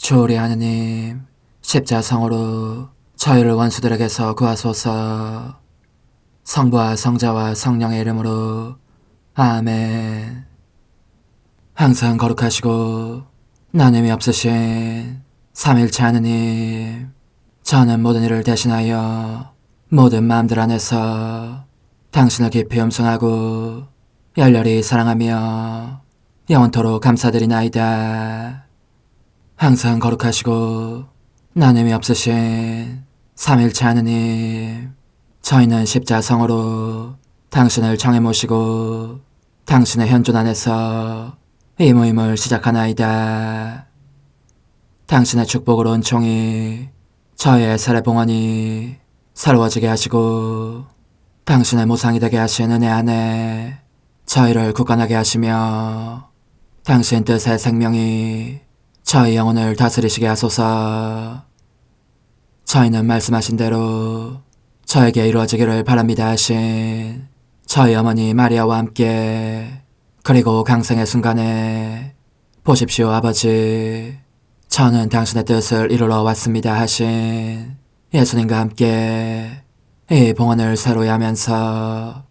주오리 하느님, 십자성으로 저희를 원수들에게서 구하소서. 성부와 성자와 성령의 이름으로 아멘. 항상 거룩하시고 나눔이 없으신 삼일체 하느님, 저는 모든 일을 대신하여 모든 마음들 안에서 당신을 깊이 음성하고 열렬히 사랑하며 영원토록 감사드리나이다. 항상 거룩하시고 나눔이 없으신 삼일체 하느님, 저희는 십자성으로 당신을 정해 모시고 당신의 현존 안에서 이 모임을 시작하나이다. 당신의 축복으로 은총이 저희의 세례봉헌이 새로워지게 하시고 당신의 모상이 되게 하신 은혜 안에 저희를 굳건하게 하시며 당신 뜻의 생명이 저희 영혼을 다스리시게 하소서. 저희는 말씀하신 대로 저에게 이루어지기를 바랍니다 하신 저희 어머니 마리아와 함께, 그리고 강생의 순간에 보십시오 아버지, 저는 당신의 뜻을 이루러 왔습니다 하신 예수님과 함께 이 봉헌을 새로이 하면서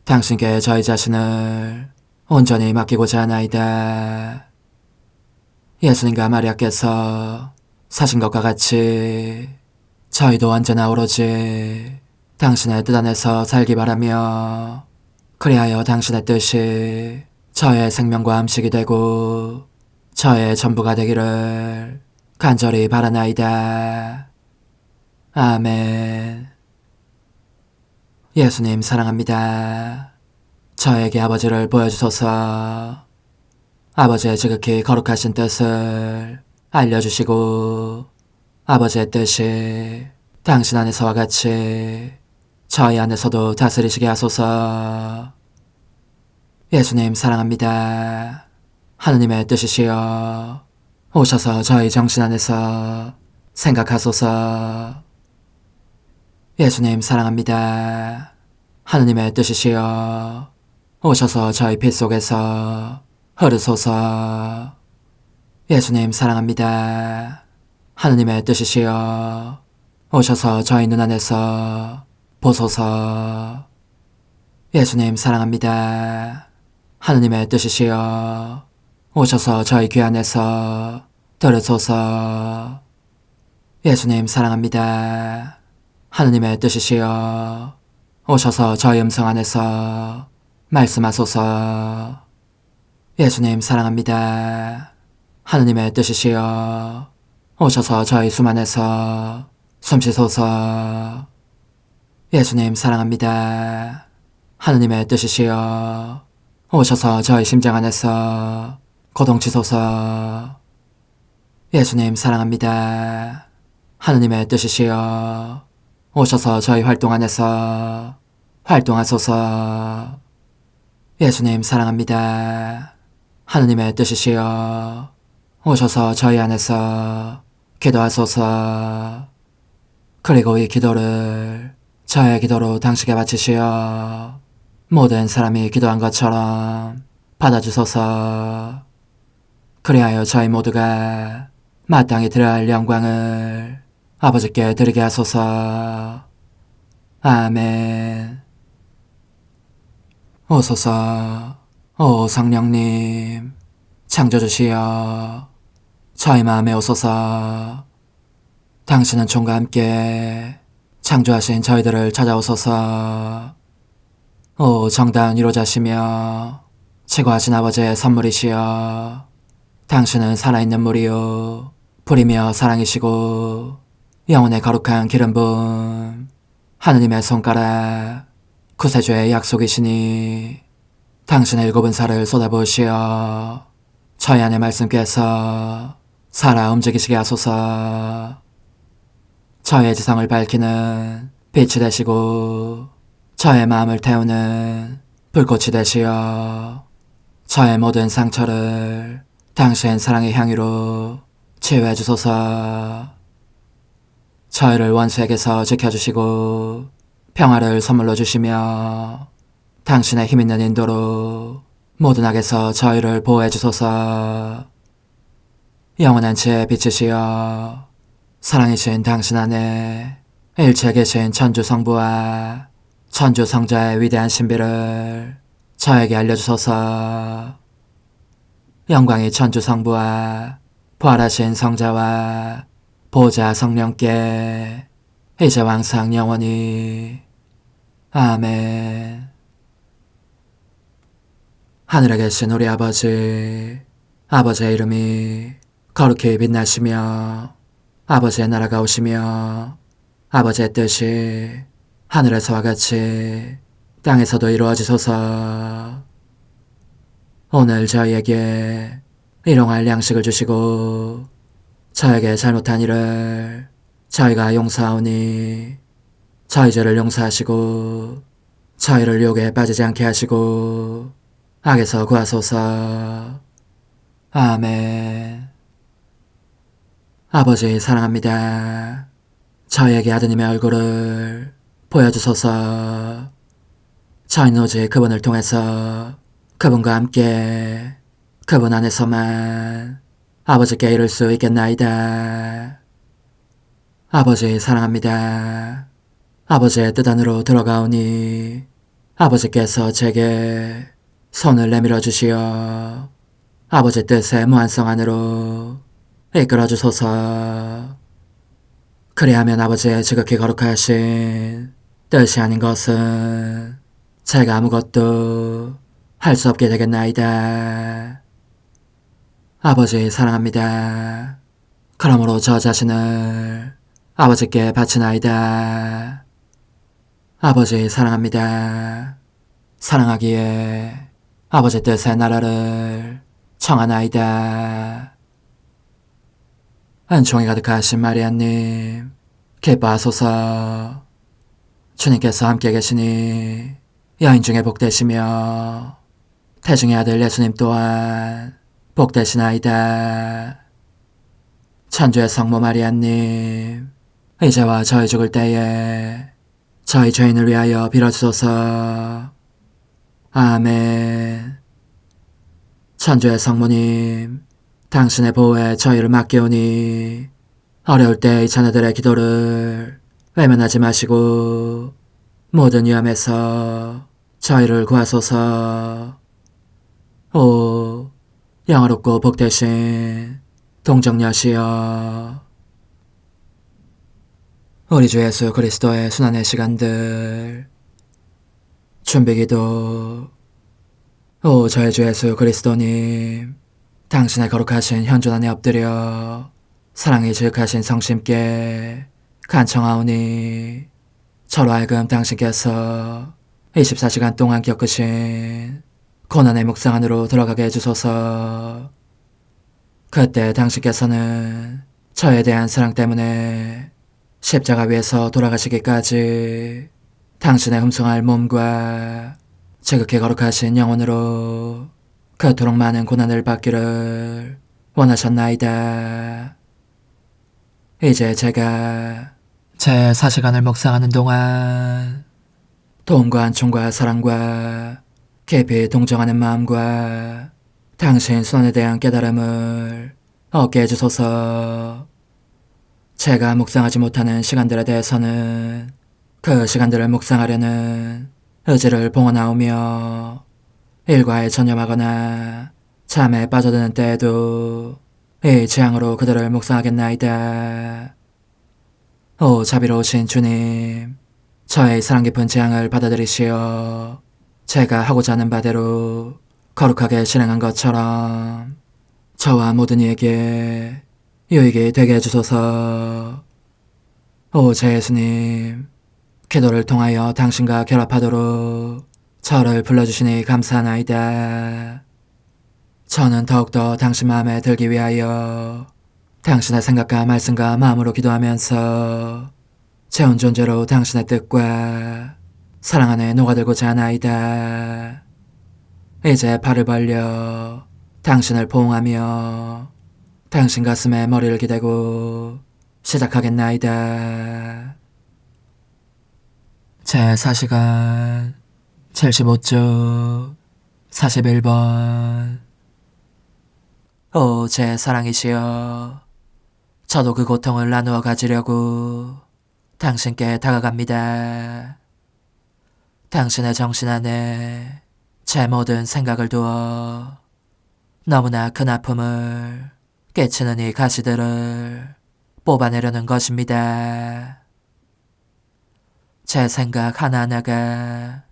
당신께 저희 자신을 온전히 맡기고자 하나이다. 예수님과 마리아께서 사신 것과 같이 저희도 언제나 오로지 당신의 뜻 안에서 살기 바라며, 그리하여 당신의 뜻이 저의 생명과 음식이 되고 저의 전부가 되기를 간절히 바라나이다. 아멘. 예수님 사랑합니다. 저에게 아버지를 보여주소서. 아버지의 지극히 거룩하신 뜻을 알려주시고 아버지의 뜻이 당신 안에서와 같이 저희 안에서도 다스리시게 하소서. 예수님 사랑합니다. 하느님의 뜻이시여 오셔서 저희 정신 안에서 생각하소서. 예수님 사랑합니다. 하느님의 뜻이시여 오셔서 저희 피 속에서 흐르소서. 예수님 사랑합니다. 하느님의 뜻이시여 오셔서 저희 눈 안에서 보소서. 예수님 사랑합니다. 하느님의 뜻이시여 오셔서 저희 귀 안에서 들으소서. 예수님 사랑합니다. 하느님의 뜻이시여 오셔서 저희 음성 안에서 말씀하소서. 예수님 사랑합니다. 하느님의 뜻이시여 오셔서 저희 숨 안에서 숨쉬소서. 예수님 사랑합니다. 하느님의 뜻이시여 오셔서 저희 심장 안에서 고동치소서. 예수님 사랑합니다. 하느님의 뜻이시여 오셔서 저희 활동 안에서 활동하소서. 예수님 사랑합니다. 하느님의 뜻이시여 오셔서 저희 안에서 기도하소서. 그리고 이 기도를 저의 기도로 당신께 바치시어 모든 사람이 기도한 것처럼 받아주소서. 그리하여 저희 모두가 마땅히 드려야 할 영광을 아버지께 드리게 하소서. 아멘. 오소서. 오 성령님 창조주시여 저희 마음에 오소서. 당신은 총과 함께 창조하신 저희들을 찾아오소서. 오 정다운 위로자시며 최고하신 아버지의 선물이시여 당신은 살아있는 물이요 불이며 사랑이시고 영혼의 거룩한 기름 부음 하느님의 손가락 구세주의 약속이시니 당신의 일곱은 살을 쏟아부으시어 저희 안의 말씀께서 살아 움직이시게 하소서. 저의 지성을 밝히는 빛이 되시고 저의 마음을 태우는 불꽃이 되시어 저의 모든 상처를 당신 사랑의 향유로 치유해 주소서. 저희를 원수에게서 지켜주시고 평화를 선물로 주시며 당신의 힘있는 인도로 모든 악에서 저희를 보호해 주소서. 영원한 제 빛이시여 사랑이신 당신 안에 일체에 계신 천주 성부와 천주 성자의 위대한 신비를 저에게 알려주소서. 영광이 천주 성부와 부활하신 성자와 보좌 성령께 이제와 항상 영원히 아멘. 하늘에 계신 우리 아버지, 아버지의 이름이 거룩히 빛나시며 아버지의 나라가 오시며 아버지의 뜻이 하늘에서와 같이 땅에서도 이루어지소서. 오늘 저희에게 일용할 양식을 주시고 저에게 잘못한 일을 저희가 용서하오니 저희 죄를 용서하시고 저희를 유혹에 빠지지 않게 하시고 악에서 구하소서. 아멘. 아버지 사랑합니다. 저희에게 아드님의 얼굴을 보여주소서. 저희는 오직 그분을 통해서 그분과 함께 그분 안에서만 아버지께 이룰 수 있겠나이다. 아버지 사랑합니다. 아버지의 뜻 안으로 들어가오니 아버지께서 제게 손을 내밀어 주시어 아버지 뜻의 무한성 안으로 이끌어 주소서. 그리하면 아버지의 지극히 거룩하신 뜻이 아닌 것은 제가 아무것도 할 수 없게 되겠나이다. 아버지 사랑합니다. 그러므로 저 자신을 아버지께 바치나이다. 아버지 사랑합니다. 사랑하기에 아버지 뜻의 나라를 청하나이다. 은총이 가득하신 마리아님, 기뻐하소서. 주님께서 함께 계시니 여인 중에 복되시며 태중의 아들 예수님 또한 복되시나이다. 천주의 성모 마리아님, 이제와 저희 죽을 때에 저희 죄인을 위하여 빌어주소서. 아멘. 천주의 성모님, 당신의 보호에 저희를 맡기오니 어려울 때 이 자녀들의 기도를 외면하지 마시고 모든 위험에서 저희를 구하소서. 오, 영화롭고 복되신 동정녀시여, 우리 주 예수 그리스도의 순환의 시간들 준비기도. 오 저희 주 예수 그리스도님, 당신의 거룩하신 현존 안에 엎드려 사랑이 지극하신 성심께 간청하오니 저로 하여금 당신께서 24시간 동안 겪으신 고난의 묵상 안으로 들어가게 해주소서. 그때 당신께서는 저에 대한 사랑 때문에 십자가 위에서 돌아가시기까지 당신의 흠숭할 몸과 지극히 거룩하신 영혼으로 그토록 많은 고난을 받기를 원하셨나이다. 이제 제가 제 4시간을 묵상하는 동안 도움과 안총과 사랑과 깊이 동정하는 마음과 당신 손에 대한 깨달음을 얻게 해주소서. 제가 묵상하지 못하는 시간들에 대해서는 그 시간들을 묵상하려는 의지를 봉헌하오며 일과에 전념하거나 잠에 빠져드는 때에도 이 취향으로 그들을 묵상하겠나이다. 오 자비로우신 주님, 저의 사랑 깊은 재앙을 받아들이시어 제가 하고자 하는 바대로 거룩하게 실행한 것처럼 저와 모든 이에게 유익이 되게 해주소서. 오 제 예수님, 기도를 통하여 당신과 결합하도록 저를 불러주시니 감사하나이다. 저는 더욱더 당신 마음에 들기 위하여 당신의 생각과 말씀과 마음으로 기도하면서 제 온 존재로 당신의 뜻과 사랑 안에 녹아들고자 하나이다. 이제 팔을 벌려 당신을 포옹하며 당신 가슴에 머리를 기대고 시작하겠나이다. 제 4시간 75쪽 41번. 오, 제 사랑이시여, 저도 그 고통을 나누어 가지려고 당신께 다가갑니다. 당신의 정신 안에 제 모든 생각을 두어 너무나 큰 아픔을 깨치는 이 가시들을 뽑아내려는 것입니다. 제 생각 하나하나가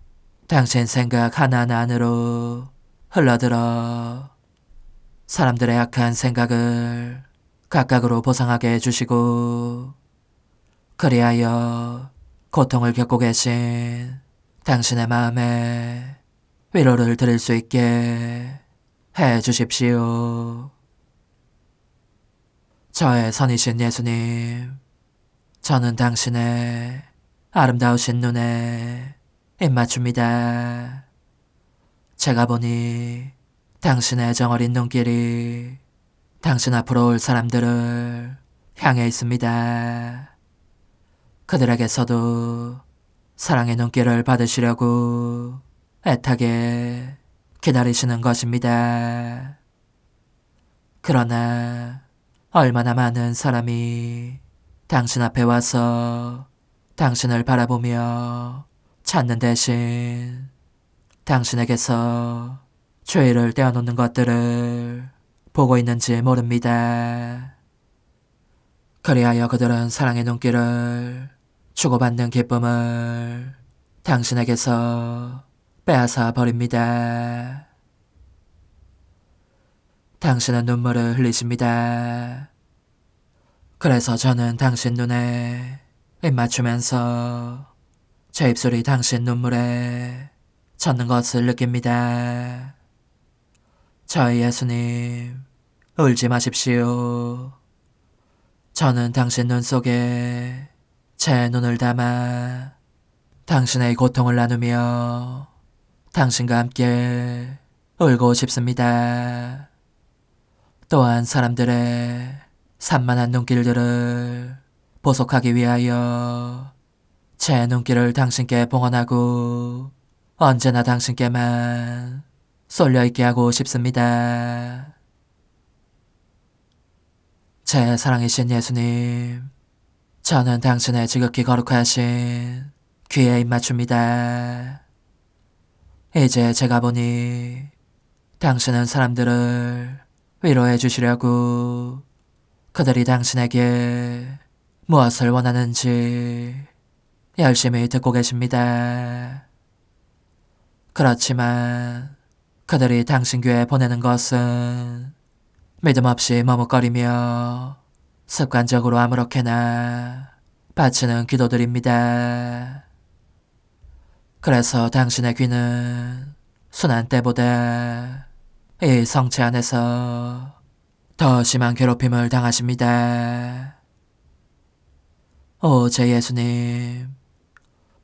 당신 생각 하나하나 안으로 흘러들어 사람들의 악한 생각을 각각으로 보상하게 해주시고, 그리하여 고통을 겪고 계신 당신의 마음에 위로를 드릴 수 있게 해 주십시오. 저의 선이신 예수님, 저는 당신의 아름다우신 눈에 입맞춥니다. 제가 보니 당신의 정어린 눈길이 당신 앞으로 올 사람들을 향해 있습니다. 그들에게서도 사랑의 눈길을 받으시려고 애타게 기다리시는 것입니다. 그러나 얼마나 많은 사람이 당신 앞에 와서 당신을 바라보며 찾는 대신 당신에게서 죄를 떼어놓는 것들을 보고 있는지 모릅니다. 그리하여 그들은 사랑의 눈길을 주고받는 기쁨을 당신에게서 빼앗아 버립니다. 당신은 눈물을 흘리십니다. 그래서 저는 당신 눈에 입맞추면서 제 입술이 당신 눈물에 젖는 것을 느낍니다. 저희 예수님, 울지 마십시오. 저는 당신 눈 속에 제 눈을 담아 당신의 고통을 나누며 당신과 함께 울고 싶습니다. 또한 사람들의 산만한 눈길들을 보속하기 위하여 제 눈길을 당신께 봉헌하고 언제나 당신께만 쏠려있게 하고 싶습니다. 제 사랑이신 예수님, 저는 당신의 지극히 거룩하신 귀에 입맞춥니다. 이제 제가 보니 당신은 사람들을 위로해 주시려고 그들이 당신에게 무엇을 원하는지 열심히 듣고 계십니다. 그렇지만 그들이 당신 귀에 보내는 것은 믿음 없이 머뭇거리며 습관적으로 아무렇게나 바치는 기도들입니다. 그래서 당신의 귀는 순한 때보다 이 성체 안에서 더 심한 괴롭힘을 당하십니다. 오, 제 예수님,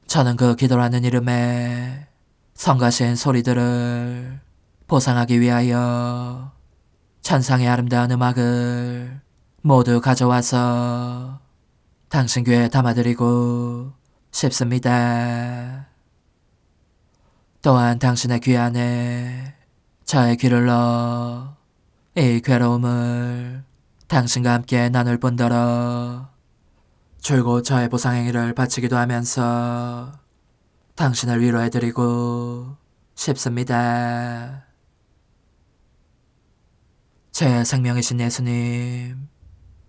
저는 그 기도라는 이름에 성가신 소리들을 보상하기 위하여 천상의 아름다운 음악을 모두 가져와서 당신 귀에 담아드리고 싶습니다. 또한 당신의 귀 안에 저의 귀를 넣어 이 괴로움을 당신과 함께 나눌 뿐더러 줄곧 저의 보상행위를 바치기도 하면서 당신을 위로해드리고 싶습니다. 제 생명이신 예수님,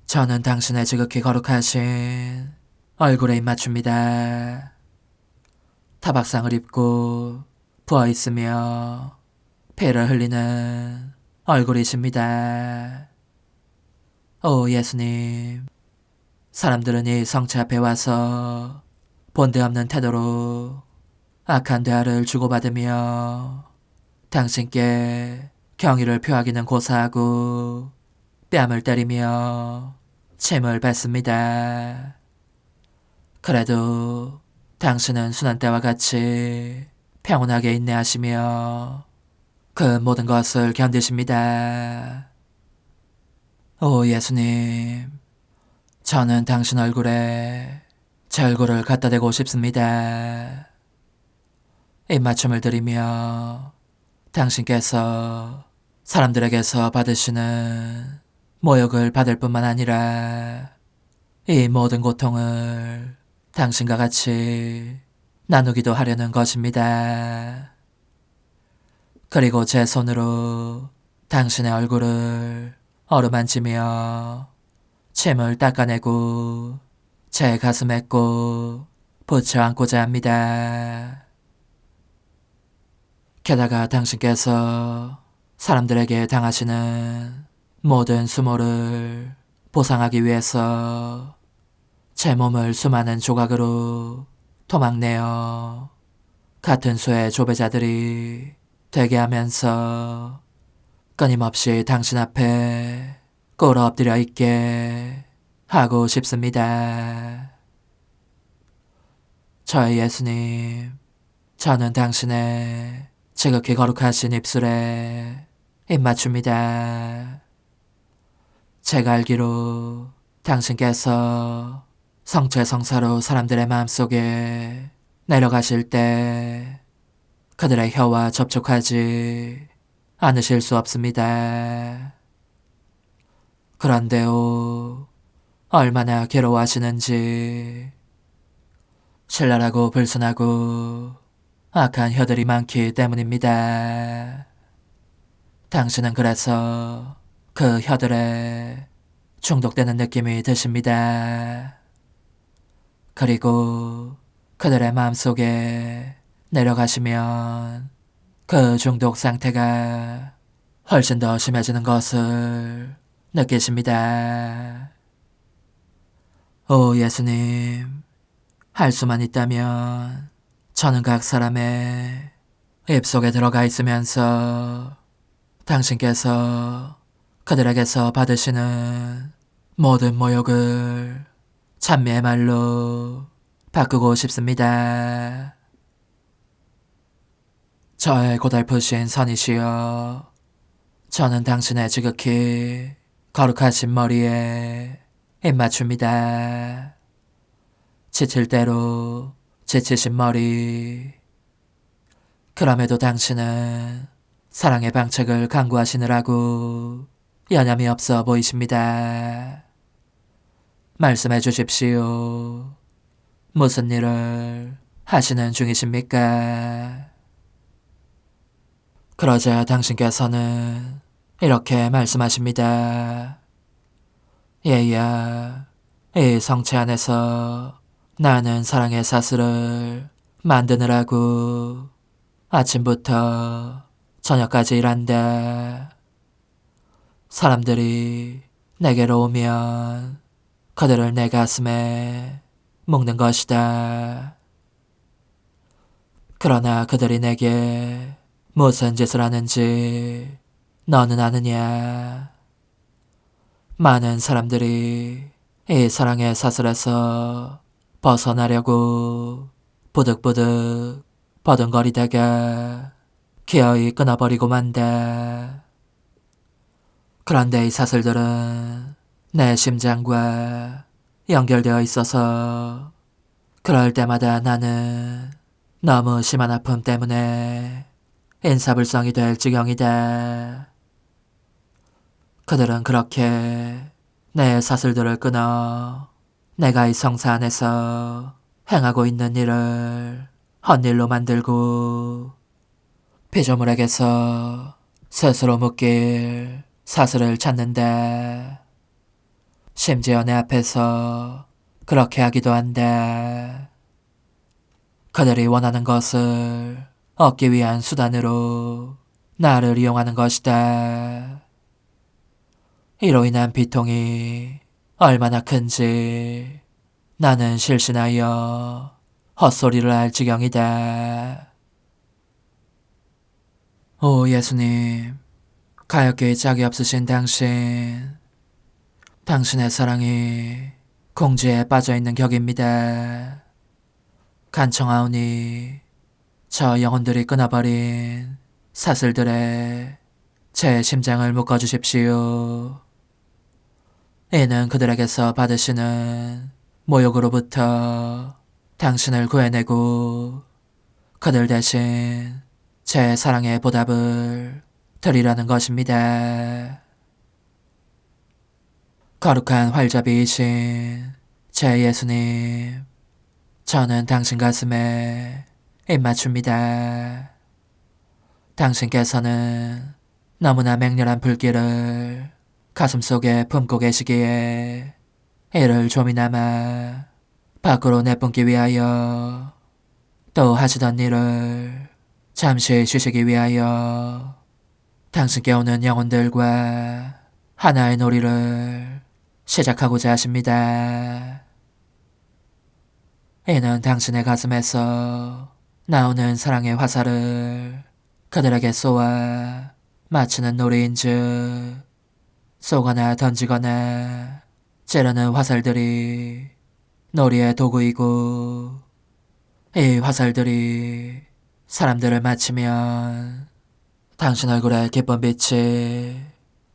저는 당신의 지극히 거룩하신 얼굴에 입맞춥니다. 타박상을 입고 부어있으며 피를 흘리는 얼굴이십니다. 오, 예수님, 사람들은 이 성체 앞에 와서 본데없는 태도로 악한 대화를 주고받으며 당신께 경의를 표하기는 고사하고 뺨을 때리며 침을 뱉습니다. 그래도 당신은 순한 때와 같이 평온하게 인내하시며 그 모든 것을 견디십니다. 오, 예수님, 저는 당신 얼굴에 제 얼굴을 갖다 대고 싶습니다. 입맞춤을 드리며 당신께서 사람들에게서 받으시는 모욕을 받을 뿐만 아니라 이 모든 고통을 당신과 같이 나누기도 하려는 것입니다. 그리고 제 손으로 당신의 얼굴을 어루만지며 침을 닦아내고 제 가슴에 꼭 붙여 안고자 합니다. 게다가 당신께서 사람들에게 당하시는 모든 수모를 보상하기 위해서 제 몸을 수많은 조각으로 토막내어 같은 수의 조배자들이 되게 하면서 끊임없이 당신 앞에 꿇어 엎드려 있게 하고 싶습니다. 저의 예수님, 저는 당신의 지극히 거룩하신 입술에 입맞춥니다. 제가 알기로 당신께서 성체성사로 사람들의 마음속에 내려가실 때 그들의 혀와 접촉하지 않으실 수 없습니다. 그런데요, 얼마나 괴로워하시는지 신랄하고 불순하고 악한 혀들이 많기 때문입니다. 당신은 그래서 그 혀들에 중독되는 느낌이 드십니다. 그리고 그들의 마음속에 내려가시면 그 중독 상태가 훨씬 더 심해지는 것을 느끼십니다. 오 예수님, 할 수만 있다면 저는 각 사람의 입속에 들어가 있으면서 당신께서 그들에게서 받으시는 모든 모욕을 찬미의 말로 바꾸고 싶습니다. 저의 고달프신 선이시여, 저는 당신의 지극히 거룩하신 머리에 입맞춥니다. 지칠 대로 지치신 머리. 그럼에도 당신은 사랑의 방책을 강구하시느라고 여념이 없어 보이십니다. 말씀해 주십시오. 무슨 일을 하시는 중이십니까? 그러자 당신께서는 이렇게 말씀하십니다. 얘야, 이 성체 안에서 나는 사랑의 사슬을 만드느라고 아침부터 저녁까지 일한다. 사람들이 내게로 오면 그들을 내 가슴에 묶는 것이다. 그러나 그들이 내게 무슨 짓을 하는지 너는 아느냐? 많은 사람들이 이 사랑의 사슬에서 벗어나려고 부득부득 버둥거리다가 기어이 끊어버리고 만다. 그런데 이 사슬들은 내 심장과 연결되어 있어서 그럴 때마다 나는 너무 심한 아픔 때문에 인사불성이 될 지경이다. 그들은 그렇게 내 사슬들을 끊어 내가 이 성사 안에서 행하고 있는 일을 헛일로 만들고 피조물에게서 스스로 묶일 사슬을 찾는다. 심지어 내 앞에서 그렇게 하기도 한다. 그들이 원하는 것을 얻기 위한 수단으로 나를 이용하는 것이다. 이로 인한 비통이 얼마나 큰지 나는 실신하여 헛소리를 할 지경이다. 오 예수님, 가엾게 짝이 없으신 당신의 사랑이 공지에 빠져있는 격입니다. 간청하오니 저 영혼들이 끊어버린 사슬들에 제 심장을 묶어주십시오. 이는 그들에게서 받으시는 모욕으로부터 당신을 구해내고 그들 대신 제 사랑의 보답을 드리라는 것입니다. 거룩한 활자비이신 제 예수님, 저는 당신 가슴에 입 맞춥니다. 당신께서는 너무나 맹렬한 불길을 가슴속에 품고 계시기에 이를 좀이나마 밖으로 내뿜기 위하여, 또 하시던 일을 잠시 쉬시기 위하여 당신께 오는 영혼들과 하나의 놀이를 시작하고자 하십니다. 이는 당신의 가슴에서 나오는 사랑의 화살을 그들에게 쏘아 맞추는 놀이인즉, 쏘거나 던지거나 찌르는 화살들이 놀이의 도구이고, 이 화살들이 사람들을 맞추면 당신 얼굴에 기쁜 빛이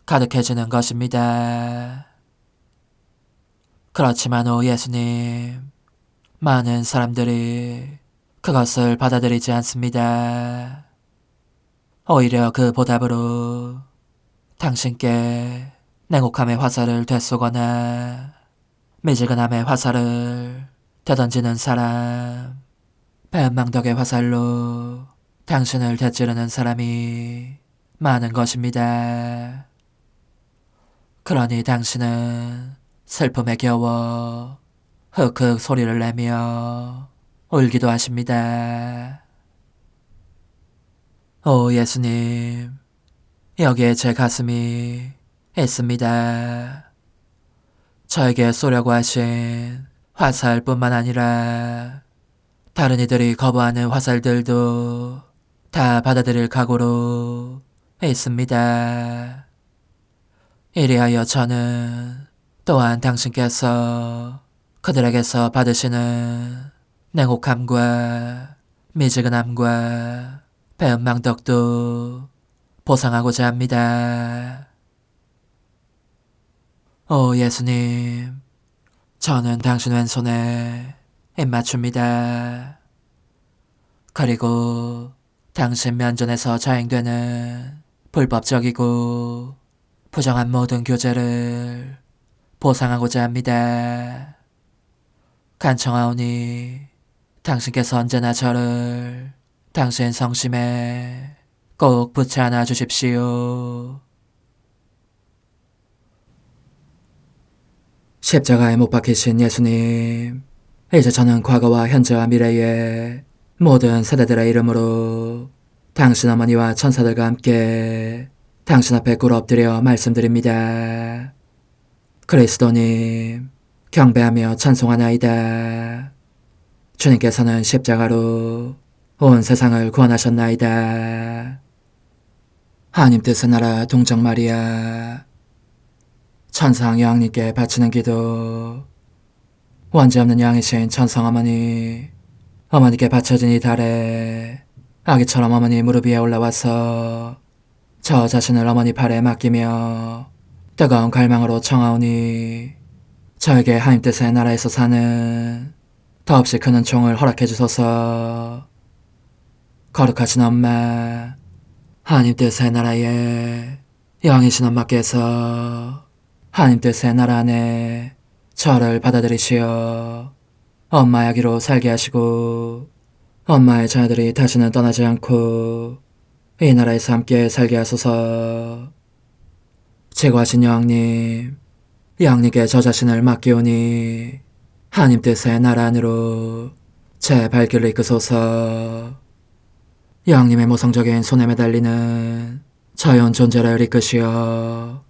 가득해지는 것입니다. 그렇지만 오 예수님, 많은 사람들이 그것을 받아들이지 않습니다. 오히려 그 보답으로 당신께 냉혹함의 화살을 되쏘거나 미지근함의 화살을 되던지는 사람, 배은망덕의 화살로 당신을 되찌르는 사람이 많은 것입니다. 그러니 당신은 슬픔에 겨워 흑흑 소리를 내며 울기도 하십니다. 오 예수님, 여기에 제 가슴이 있습니다. 저에게 쏘려고 하신 화살뿐만 아니라 다른 이들이 거부하는 화살들도 다 받아들일 각오로 있습니다. 이리하여 저는 또한 당신께서 그들에게서 받으시는 냉혹함과 미지근함과 배은망덕도 보상하고자 합니다. 오 예수님, 저는 당신 왼손에 입 맞춥니다. 그리고 당신 면전에서 자행되는 불법적이고 부정한 모든 교제를 보상하고자 합니다. 간청하오니 당신께서 언제나 저를 당신 성심에 꼭 붙여 안아 주십시오. 십자가에 못 박히신 예수님, 이제 저는 과거와 현재와 미래의 모든 세대들의 이름으로 당신 어머니와 천사들과 함께 당신 앞에 꿇어 엎드려 말씀드립니다. 그리스도님, 경배하며 찬송하나이다. 주님께서는 십자가로 온 세상을 구원하셨나이다. 하나님 뜻의 나라 동정 마리아, 천상 여왕님께 바치는 기도. 원죄 없는 양이신 천성 어머니, 어머니께 바쳐진 이 달에 아기처럼 어머니 무릎 위에 올라와서 저 자신을 어머니 팔에 맡기며 뜨거운 갈망으로 청하오니 저에게 하나님 뜻의 나라에서 사는 더없이 큰 은총을 허락해 주소서. 거룩하신 엄마, 하나님 뜻의 나라에 영이신 엄마께서 하나님 뜻의 나라 안에 저를 받아들이시어 엄마의 아기로 살게 하시고 엄마의 자녀들이 다시는 떠나지 않고 이 나라에서 함께 살게 하소서. 제거하신 여왕님, 여왕님께 저 자신을 맡기오니 하나님 뜻의 나라 안으로 제 발길을 이끄소서. 여왕님의 모성적인 손에 매달리는 저연 존재를 이끄시어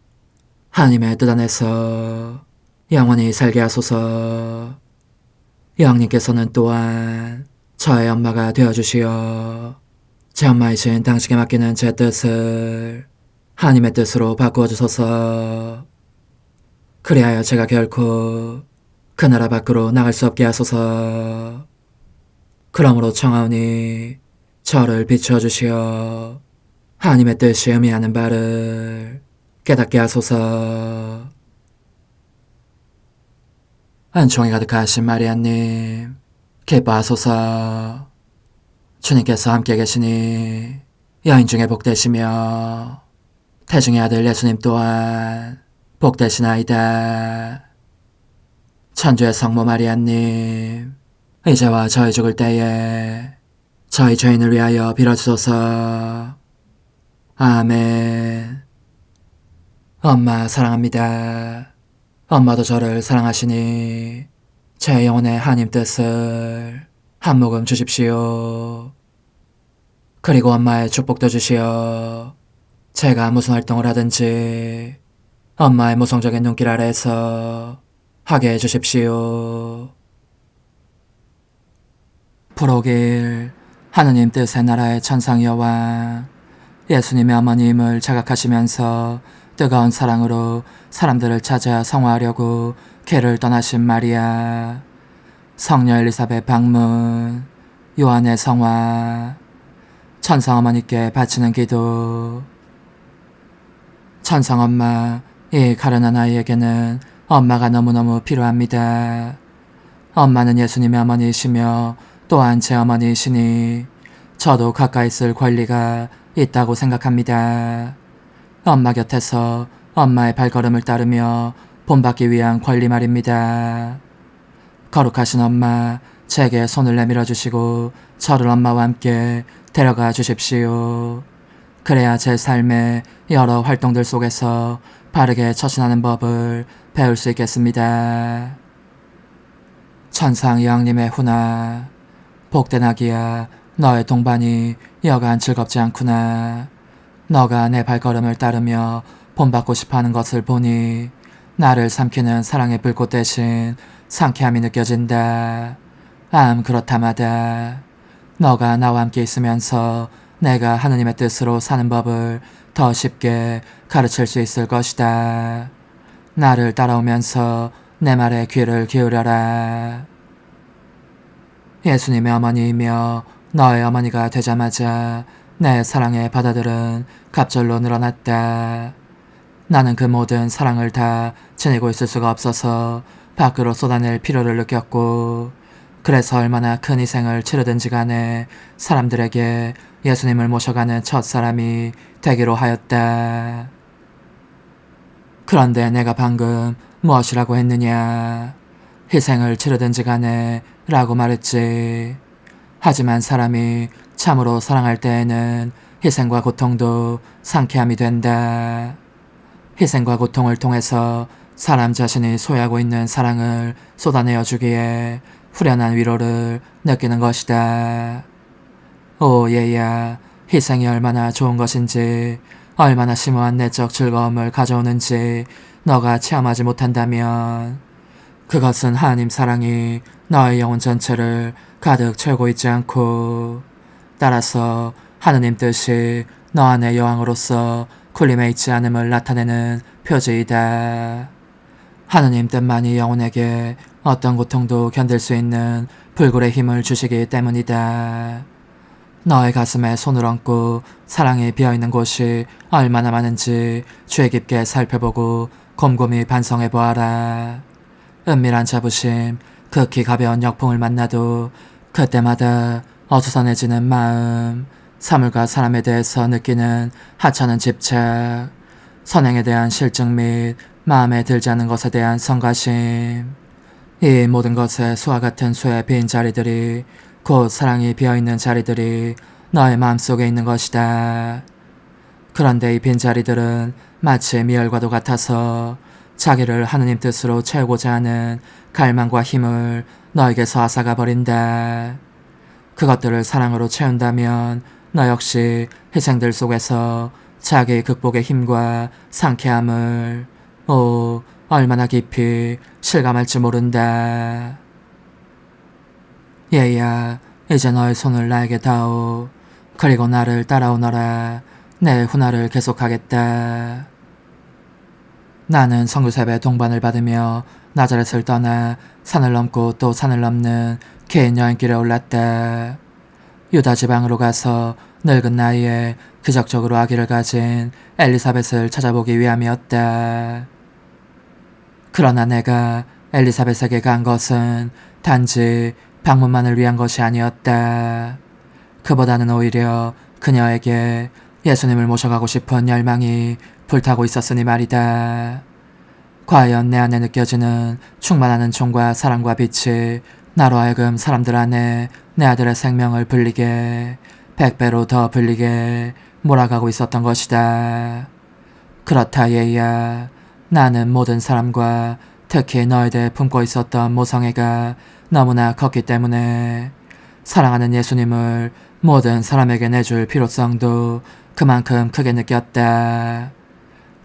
하나님의 뜻 안에서 영원히 살게 하소서. 여왕님께서는 또한 저의 엄마가 되어주시어 제 엄마이신 당신께 맡기는 제 뜻을 하나님의 뜻으로 바꾸어 주소서. 그리하여 제가 결코 그 나라 밖으로 나갈 수 없게 하소서. 그러므로 청하오니 저를 비추어 주시어 하나님의 뜻이 의미하는 바를 깨닫게 하소서. 은총이 가득하신 마리아님, 기뻐하소서. 주님께서 함께 계시니 여인 중에 복되시며 태중의 아들 예수님 또한 복되시나이다. 천주의 성모 마리아님, 이제와 저희 죽을 때에 저희 죄인을 위하여 빌어주소서. 아멘. 엄마 사랑합니다. 엄마도 저를 사랑하시니 제 영혼의 하나님 뜻을 한 모금 주십시오. 그리고 엄마의 축복도 주시어 제가 무슨 활동을 하든지 엄마의 모성적인 눈길 아래에서 하게 해주십시오. 프로길 하느님 뜻의 나라의 천상 여왕 예수님의 어머님을 자각하시면서 뜨거운 사랑으로 사람들을 찾아 성화하려고 궤를 떠나신 마리아, 성녀 엘리사벳 방문, 요한의 성화, 천상 어머니께 바치는 기도. 천상 엄마, 이 가련한 아이에게는 엄마가 너무너무 필요합니다. 엄마는 예수님의 어머니이시며 또한 제 어머니이시니 저도 가까이 있을 권리가 있다고 생각합니다. 엄마 곁에서 엄마의 발걸음을 따르며 본받기 위한 권리 말입니다. 거룩하신 엄마, 제게 손을 내밀어 주시고 저를 엄마와 함께 데려가 주십시오. 그래야 제 삶의 여러 활동들 속에서 바르게 처신하는 법을 배울 수 있겠습니다. 천상 여왕님의 훈화, 복된 아기야, 너의 동반이 여간 즐겁지 않구나. 너가 내 발걸음을 따르며 본받고 싶어하는 것을 보니 나를 삼키는 사랑의 불꽃 대신 상쾌함이 느껴진다. 그렇다마다 너가 나와 함께 있으면서 내가 하느님의 뜻으로 사는 법을 더 쉽게 가르칠 수 있을 것이다. 나를 따라오면서 내 말에 귀를 기울여라. 예수님의 어머니이며 너의 어머니가 되자마자 내 사랑의 바다들은 갑절로 늘어났다. 나는 그 모든 사랑을 다 지니고 있을 수가 없어서 밖으로 쏟아낼 필요를 느꼈고, 그래서 얼마나 큰 희생을 치르든지 간에 사람들에게 예수님을 모셔가는 첫 사람이 되기로 하였다. 그런데 내가 방금 무엇이라고 했느냐? 희생을 치르든지 간에 라고 말했지. 하지만 사람이 참으로 사랑할 때에는 희생과 고통도 상쾌함이 된다. 희생과 고통을 통해서 사람 자신이 소유하고 있는 사랑을 쏟아내어 주기에 후련한 위로를 느끼는 것이다. 오 얘야, 희생이 얼마나 좋은 것인지, 얼마나 심오한 내적 즐거움을 가져오는지 너가 체험하지 못한다면 그것은 하나님 사랑이 너의 영혼 전체를 가득 채우고 있지 않고, 따라서 하느님 뜻이 너 안의 여왕으로서 군림해 있지 않음을 나타내는 표지이다. 하느님 뜻만이 영혼에게 어떤 고통도 견딜 수 있는 불굴의 힘을 주시기 때문이다. 너의 가슴에 손을 얹고 사랑이 비어있는 곳이 얼마나 많은지 주의 깊게 살펴보고 곰곰이 반성해보아라. 은밀한 자부심, 극히 가벼운 역풍을 만나도 그때마다 어수선해지는 마음, 사물과 사람에 대해서 느끼는 하찮은 집착, 선행에 대한 실증 및 마음에 들지 않는 것에 대한 성가심, 이 모든 것에 수와 같은 수의 빈 자리들이 곧 사랑이 비어있는 자리들이 너의 마음속에 있는 것이다. 그런데 이 빈 자리들은 마치 미열과도 같아서 자기를 하느님 뜻으로 채우고자 하는 갈망과 힘을 너에게서 앗아가 버린다. 그것들을 사랑으로 채운다면 너 역시 희생들 속에서 자기 극복의 힘과 상쾌함을 얼마나 깊이 실감할지 모른다. 얘야, 이제 너의 손을 나에게 닿오. 그리고 나를 따라오너라. 내 훈화를 계속하겠다. 나는 성교셉의 동반을 받으며 나자렛을 떠나 산을 넘고 또 산을 넘는 긴 여행길에 올랐다. 유다 지방으로 가서 늙은 나이에 기적적으로 아기를 가진 엘리사벳을 찾아보기 위함이었다. 그러나 내가 엘리사벳에게 간 것은 단지 방문만을 위한 것이 아니었다. 그보다는 오히려 그녀에게 예수님을 모셔가고 싶은 열망이 불타고 있었으니 말이다. 과연 내 안에 느껴지는 충만하는 총과 사랑과 빛이 나로 하여금 사람들 안에 내 아들의 생명을 불리게 100배로 더 불리게 몰아가고 있었던 것이다. 그렇다 얘야. 나는 모든 사람과 특히 너에 대해 품고 있었던 모성애가 너무나 컸기 때문에 사랑하는 예수님을 모든 사람에게 내줄 필요성도 그만큼 크게 느꼈다.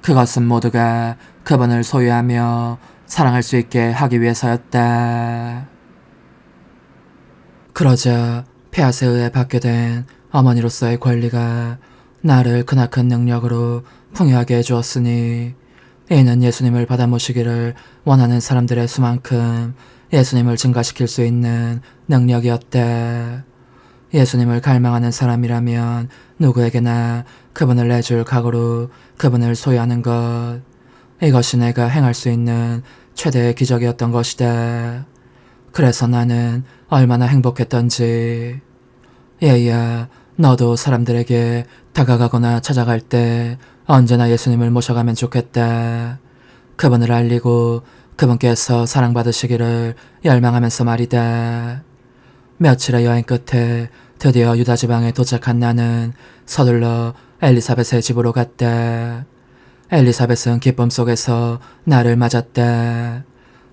그것은 모두가 그분을 소유하며 사랑할 수 있게 하기 위해서였다. 그러자 폐하스에 의해 받게 된 어머니로서의 권리가 나를 크나큰 능력으로 풍요하게 해주었으니 이는 예수님을 받아 모시기를 원하는 사람들의 수만큼 예수님을 증가시킬 수 있는 능력이었다. 예수님을 갈망하는 사람이라면 누구에게나 그분을 내줄 각오로 그분을 소유하는 것, 이것이 내가 행할 수 있는 최대의 기적이었던 것이다. 그래서 나는 얼마나 행복했던지. 얘야, 너도 사람들에게 다가가거나 찾아갈 때 언제나 예수님을 모셔가면 좋겠다. 그분을 알리고 그분께서 사랑받으시기를 열망하면서 말이다. 며칠의 여행 끝에 드디어 유다 지방에 도착한 나는 서둘러 엘리사벳의 집으로 갔다. 엘리사벳은 기쁨 속에서 나를 맞았다.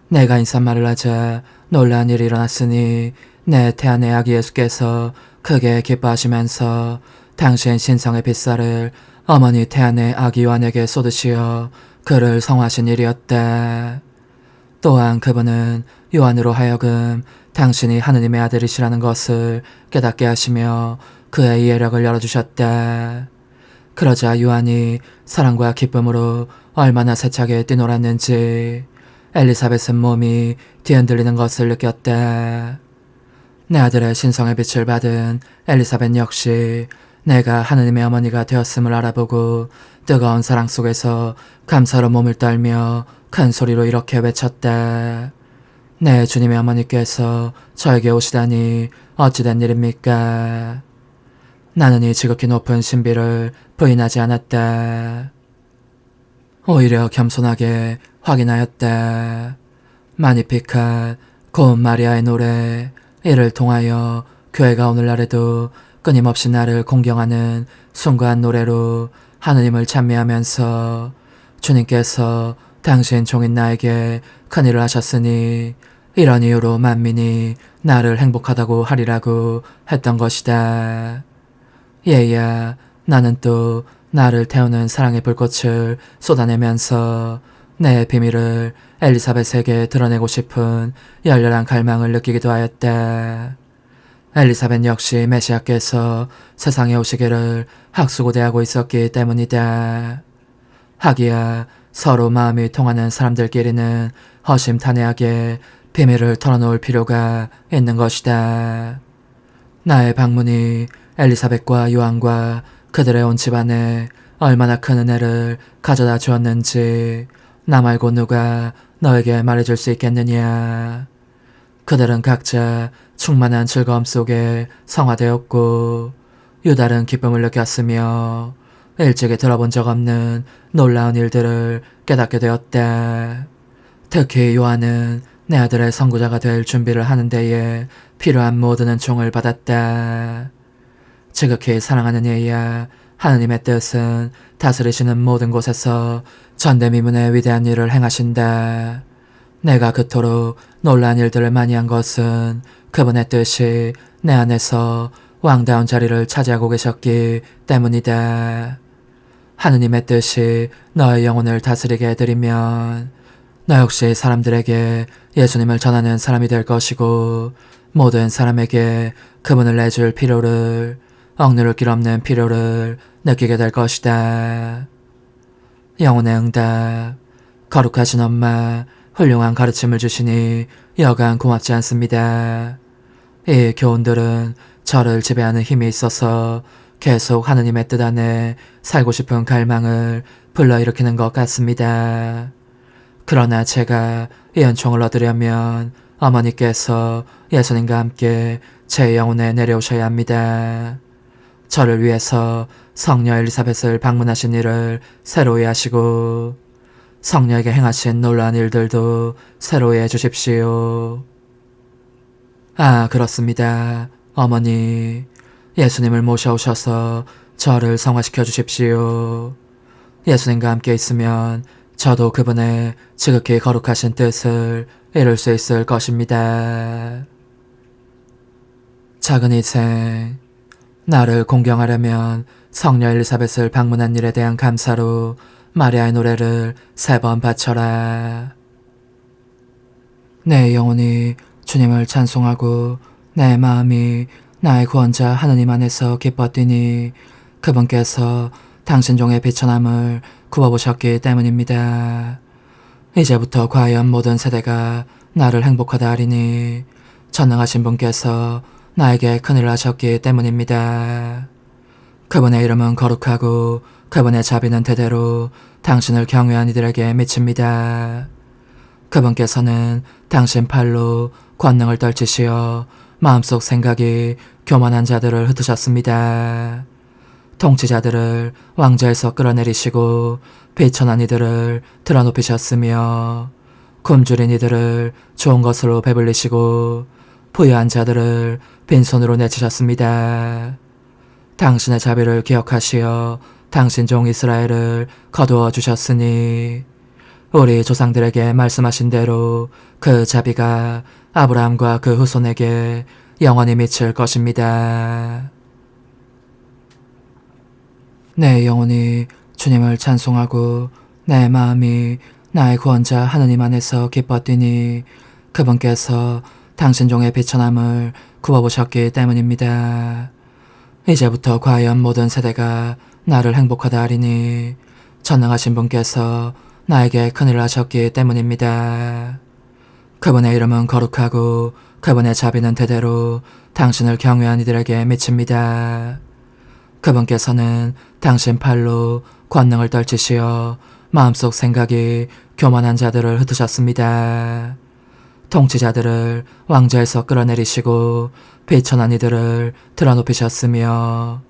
내가 인사말을 하자 놀라운 일이 일어났으니 내 태아내 아기 예수께서 크게 기뻐하시면서 당신 신성의 빗살을 어머니 태아내 아기 요한에게 쏟으시어 그를 성화하신 일이었다. 또한 그분은 요한으로 하여금 당신이 하느님의 아들이시라는 것을 깨닫게 하시며 그의 이해력을 열어주셨다. 그러자 요한이 사랑과 기쁨으로 얼마나 세차게 뛰놀았는지 엘리사벳은 몸이 뒤흔들리는 것을 느꼈다. 내 아들의 신성의 빛을 받은 엘리사벳 역시 내가 하느님의 어머니가 되었음을 알아보고 뜨거운 사랑 속에서 감사로 몸을 떨며 큰 소리로 이렇게 외쳤다. 내 주님의 어머니께서 저에게 오시다니 어찌된 일입니까? 나는 이 지극히 높은 신비를 부인하지 않았다. 오히려 겸손하게 확인하였다. 마니피칸, 고운 마리아의 노래, 이를 통하여 교회가 오늘날에도 끊임없이 나를 공경하는 순수한 노래로 하느님을 찬미하면서 주님께서 당신 종인 나에게 큰일을 하셨으니 이런 이유로 만민이 나를 행복하다고 하리라고 했던 것이다. 얘야, 나는 또 나를 태우는 사랑의 불꽃을 쏟아내면서 내 비밀을 엘리사벳에게 드러내고 싶은 열렬한 갈망을 느끼기도 하였다. 엘리사벳 역시 메시아께서 세상에 오시기를 학수고대하고 있었기 때문이다. 하기야 서로 마음이 통하는 사람들끼리는 허심탄회하게 비밀을 털어놓을 필요가 있는 것이다. 나의 방문이 엘리사벳과 요한과 그들의 온 집안에 얼마나 큰 은혜를 가져다 주었는지 나 말고 누가 너에게 말해줄 수 있겠느냐. 그들은 각자 충만한 즐거움 속에 성화되었고 유달은 기쁨을 느꼈으며 일찍이 들어본 적 없는 놀라운 일들을 깨닫게 되었다. 특히 요한은 내 아들의 선구자가 될 준비를 하는 데에 필요한 모든 은총을 받았다. 지극히 사랑하는 얘야, 하느님의 뜻은 다스리시는 모든 곳에서 전대미문의 위대한 일을 행하신다. 내가 그토록 놀라운 일들을 많이 한 것은 그분의 뜻이 내 안에서 왕다운 자리를 차지하고 계셨기 때문이다. 하느님의 뜻이 너의 영혼을 다스리게 해드리면 너 역시 사람들에게 예수님을 전하는 사람이 될 것이고 모든 사람에게 그분을 내줄 필요를, 억누를 길 없는 필요를 느끼게 될 것이다. 영혼의 응답. 거룩하신 엄마, 훌륭한 가르침을 주시니 여간 고맙지 않습니다. 이 교훈들은 저를 지배하는 힘이 있어서 계속 하느님의 뜻 안에 살고 싶은 갈망을 불러일으키는 것 같습니다. 그러나 제가 이 은총을 얻으려면 어머니께서 예수님과 함께 제 영혼에 내려오셔야 합니다. 저를 위해서 성녀 엘리사벳을 방문하신 일을 새로이 하시고 성녀에게 행하신 놀라운 일들도 새로이 해주십시오. 아, 그렇습니다. 어머니, 예수님을 모셔오셔서 저를 성화시켜 주십시오. 예수님과 함께 있으면 저도 그분의 지극히 거룩하신 뜻을 이룰 수 있을 것입니다. 작은 희생, 나를 공경하려면 성녀 엘리사벳을 방문한 일에 대한 감사로 마리아의 노래를 3번 바쳐라. 내 영혼이 주님을 찬송하고 내 마음이 나의 구원자 하느님 안에서 기뻤더니 그분께서 당신 종의 비천함을 굽어보셨기 때문입니다. 이제부터 과연 모든 세대가 나를 행복하다 하리니 전능하신 분께서 나에게 큰일을 하셨기 때문입니다. 그분의 이름은 거룩하고 그분의 자비는 대대로 당신을 경외한 이들에게 미칩니다. 그분께서는 당신 팔로 권능을 떨치시어 마음속 생각이 교만한 자들을 흩으셨습니다. 통치자들을 왕좌에서 끌어내리시고 비천한 이들을 드러높이셨으며 굶주린 이들을 좋은 것으로 배불리시고 부유한 자들을 빈손으로 내치셨습니다. 당신의 자비를 기억하시어 당신 종 이스라엘을 거두어 주셨으니 우리 조상들에게 말씀하신 대로 그 자비가 아브라함과 그 후손에게 영원히 미칠 것입니다. 내 영혼이 주님을 찬송하고 내 마음이 나의 구원자 하느님 안에서 기뻤더니 그분께서 당신 종의 비천함을 굽어보셨기 때문입니다. 이제부터 과연 모든 세대가 나를 행복하다 하리니 전능하신 분께서 나에게 큰일을 하셨기 때문입니다. 그분의 이름은 거룩하고 그분의 자비는 대대로 당신을 경외한 이들에게 미칩니다. 그분께서는 당신 팔로 권능을 떨치시어 마음속 생각이 교만한 자들을 흩으셨습니다. 통치자들을 왕좌에서 끌어내리시고 비천한 이들을 드러높이셨으며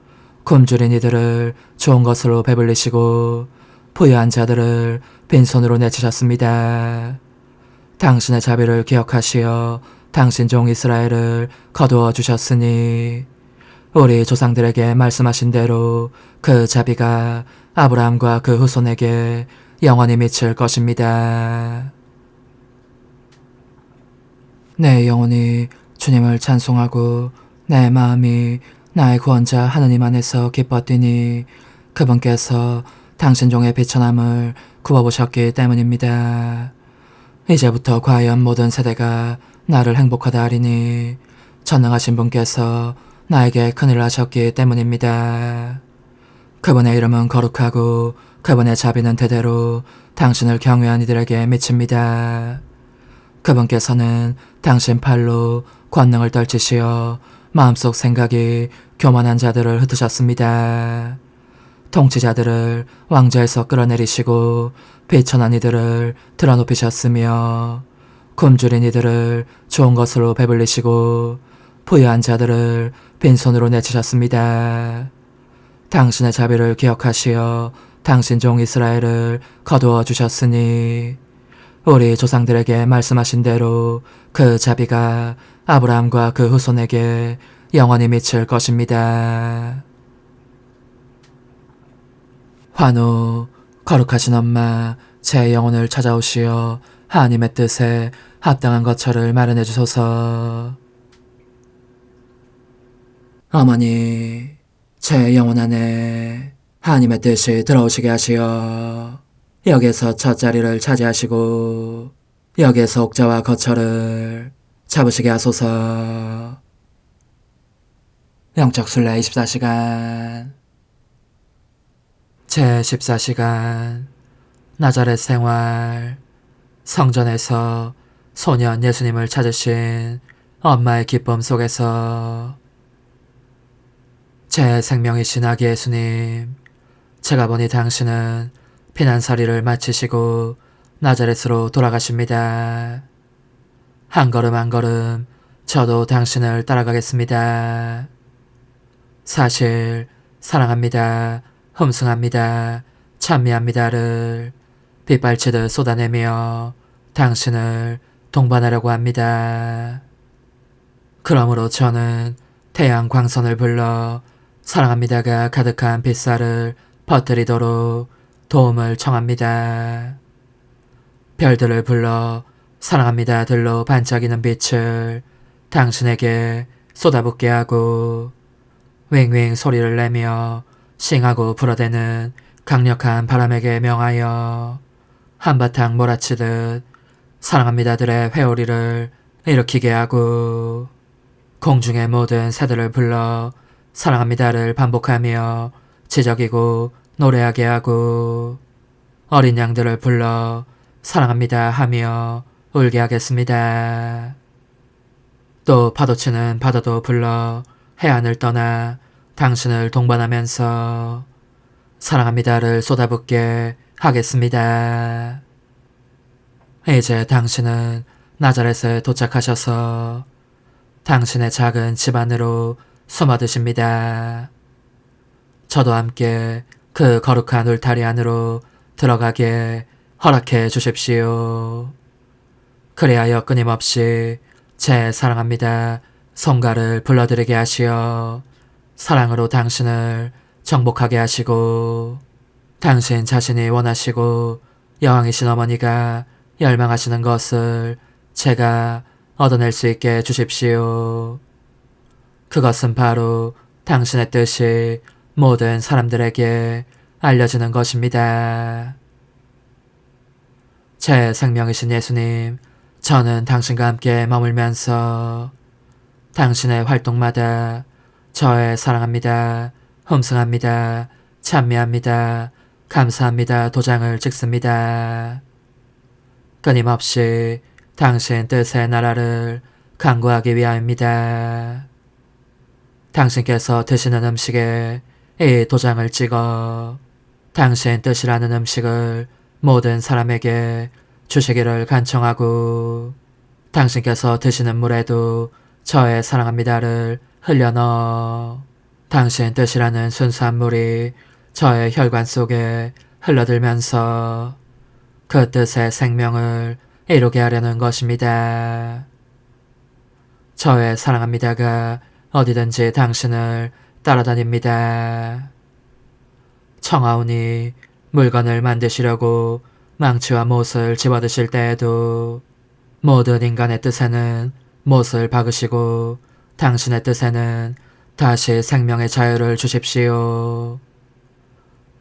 굶주린 이들을 좋은 것으로 배불리시고 부유한 자들을 빈손으로 내치셨습니다. 당신의 자비를 기억하시어 당신 종 이스라엘을 거두어 주셨으니 우리 조상들에게 말씀하신 대로 그 자비가 아브라함과 그 후손에게 영원히 미칠 것입니다. 내 영혼이 주님을 찬송하고 내 마음이 나의 구원자 하느님 안에서 기뻤더니 그분께서 당신 종의 비천함을 굽어보셨기 때문입니다. 이제부터 과연 모든 세대가 나를 행복하다 하리니 전능하신 분께서 나에게 큰일을 하셨기 때문입니다. 그분의 이름은 거룩하고 그분의 자비는 대대로 당신을 경외한 이들에게 미칩니다. 그분께서는 당신 팔로 권능을 떨치시어 마음속 생각이 교만한 자들을 흩으셨습니다. 통치자들을 왕좌에서 끌어내리시고 비천한 이들을 드러높이셨으며 굶주린 이들을 좋은 것으로 배불리시고 부유한 자들을 빈손으로 내치셨습니다. 당신의 자비를 기억하시어 당신 종 이스라엘을 거두어 주셨으니 우리 조상들에게 말씀하신 대로 그 자비가 아브라함과 그 후손에게 영원히 미칠 것입니다. 환호, 거룩하신 엄마, 제 영혼을 찾아오시어 하나님의 뜻에 합당한 거처를 마련해 주소서. 어머니, 제 영혼 안에 하나님의 뜻이 들어오시게 하시어 여기에서 첫 자리를 차지하시고 여기에서 옥자와 거처를 잡으시게 하소서. 영적 순례 24시간 제 14시간 나자렛 생활 성전에서 소년 예수님을 찾으신 엄마의 기쁨 속에서 제 생명이신 아기 예수님, 제가 보니 당신은 피난살이를 마치시고 나자렛으로 돌아가십니다. 한 걸음 한 걸음 저도 당신을 따라가겠습니다. 사실 사랑합니다, 흠숭합니다, 찬미합니다를 빗발치듯 쏟아내며 당신을 동반하려고 합니다. 그러므로 저는 태양 광선을 불러 사랑합니다가 가득한 빗살을 퍼뜨리도록 도움을 청합니다. 별들을 불러 사랑합니다들로 반짝이는 빛을 당신에게 쏟아붓게 하고 윙윙 소리를 내며 싱하고 불어대는 강력한 바람에게 명하여 한바탕 몰아치듯 사랑합니다들의 회오리를 일으키게 하고 공중의 모든 새들을 불러 사랑합니다를 반복하며 지저귀고 노래하게 하고 어린 양들을 불러 사랑합니다 하며 울게 하겠습니다. 또 파도치는 바다도 불러 해안을 떠나 당신을 동반하면서 사랑합니다를 쏟아붓게 하겠습니다. 이제 당신은 나자렛에 도착하셔서 당신의 작은 집 안으로 숨어드십니다. 저도 함께 그 거룩한 울타리 안으로 들어가게 허락해 주십시오. 그리하여 끊임없이 제 사랑합니다 성가를 불러드리게 하시어 사랑으로 당신을 정복하게 하시고 당신 자신이 원하시고 여왕이신 어머니가 열망하시는 것을 제가 얻어낼 수 있게 해주십시오. 그것은 바로 당신의 뜻이 모든 사람들에게 알려지는 것입니다. 제 생명이신 예수님, 저는 당신과 함께 머물면서 당신의 활동마다 저의 사랑합니다, 흠숭합니다, 찬미합니다, 감사합니다 도장을 찍습니다. 끊임없이 당신 뜻의 나라를 강구하기 위함입니다. 당신께서 드시는 음식에 이 도장을 찍어 당신 뜻이라는 음식을 모든 사람에게 주시기를 간청하고 당신께서 드시는 물에도 저의 사랑합니다를 흘려넣어 당신 뜻이라는 순수한 물이 저의 혈관 속에 흘러들면서 그 뜻의 생명을 이루게 하려는 것입니다. 저의 사랑합니다가 어디든지 당신을 따라다닙니다. 청하오니 물건을 만드시려고 망치와 못을 집어드실 때에도 모든 인간의 뜻에는 못을 박으시고 당신의 뜻에는 다시 생명의 자유를 주십시오.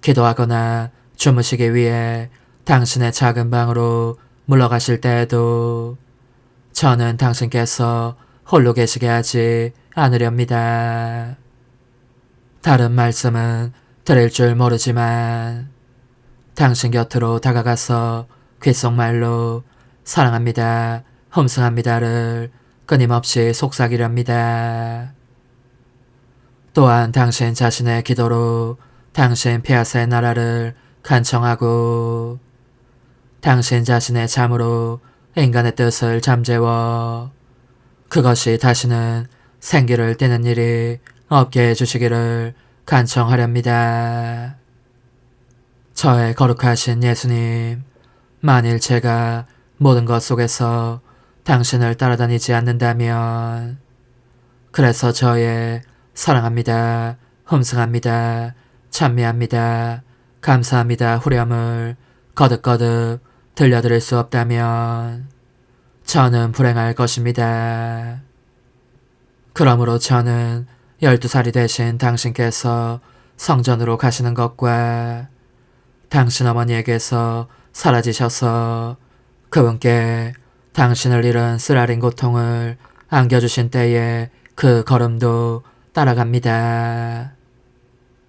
기도하거나 주무시기 위해 당신의 작은 방으로 물러가실 때에도 저는 당신께서 홀로 계시게 하지 않으렵니다. 다른 말씀은 드릴 줄 모르지만 당신 곁으로 다가가서 귓속말로 사랑합니다, 흠숭합니다를 끊임없이 속삭이렵니다. 또한 당신 자신의 기도로 당신 폐하의 나라를 간청하고 당신 자신의 잠으로 인간의 뜻을 잠재워 그것이 다시는 생기를 띠는 일이 없게 해주시기를 간청하렵니다. 저의 거룩하신 예수님, 만일 제가 모든 것 속에서 당신을 따라다니지 않는다면 그래서 저의 사랑합니다, 흠숭합니다, 찬미합니다, 감사합니다 후렴을 거듭거듭 들려드릴 수 없다면 저는 불행할 것입니다. 그러므로 저는 12살이 되신 당신께서 성전으로 가시는 것과 당신 어머니에게서 사라지셔서 그분께 당신을 잃은 쓰라린 고통을 안겨주신 때의 그 걸음도 따라갑니다.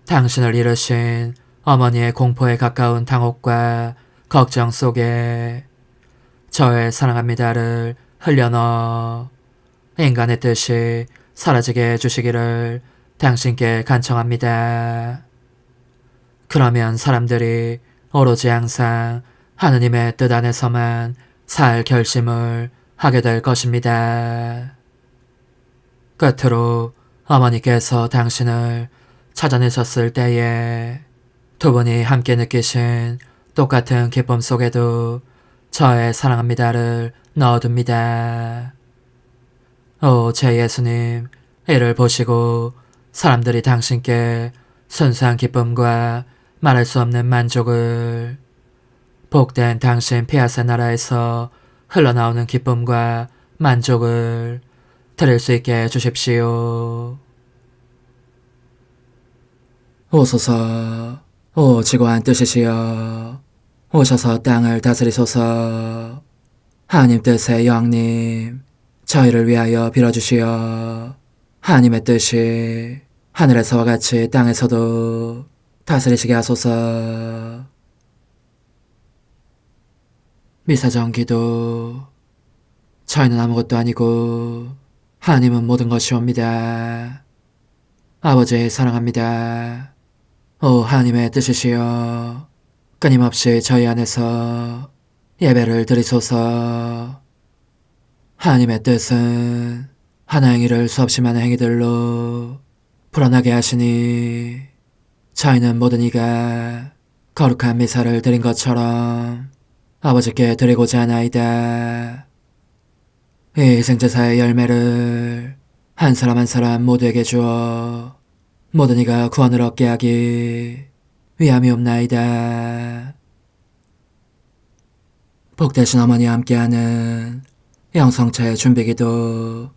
당신을 잃으신 어머니의 공포에 가까운 당혹과 걱정 속에 저의 사랑합니다를 흘려넣어 인간의 뜻이 사라지게 해주시기를 당신께 간청합니다. 그러면 사람들이 오로지 항상 하느님의 뜻 안에서만 살 결심을 하게 될 것입니다. 끝으로 어머니께서 당신을 찾아내셨을 때에 두 분이 함께 느끼신 똑같은 기쁨 속에도 저의 사랑합니다를 넣어둡니다. 오, 제 예수님, 이를 보시고 사람들이 당신께 순수한 기쁨과 말할 수 없는 만족을, 복된 당신 피아세 나라에서 흘러나오는 기쁨과 만족을 드릴 수 있게 해주십시오. 오소서, 오 지고한 뜻이시여, 오셔서 땅을 다스리소서. 하나님 뜻의 여왕님, 저희를 위하여 빌어주시어. 하나님의 뜻이 하늘에서와 같이 땅에서도 다스리시게 하소서. 미사정 기도. 저희는 아무것도 아니고 하나님은 모든 것이옵니다. 아버지 사랑합니다. 오 하나님의 뜻이시여, 끊임없이 저희 안에서 예배를 드리소서. 하나님의 뜻은 하나 행위를 수없이 많은 행위들로 불어나게 하시니 저희는 모든 이가 거룩한 미사를 드린 것처럼 아버지께 드리고자 하나이다. 이 희생제사의 열매를 한 사람 한 사람 모두에게 주어 모든 이가 구원을 얻게 하기 위함이옵나이다. 복되신 어머니와 함께하는 영성차의 준비기도.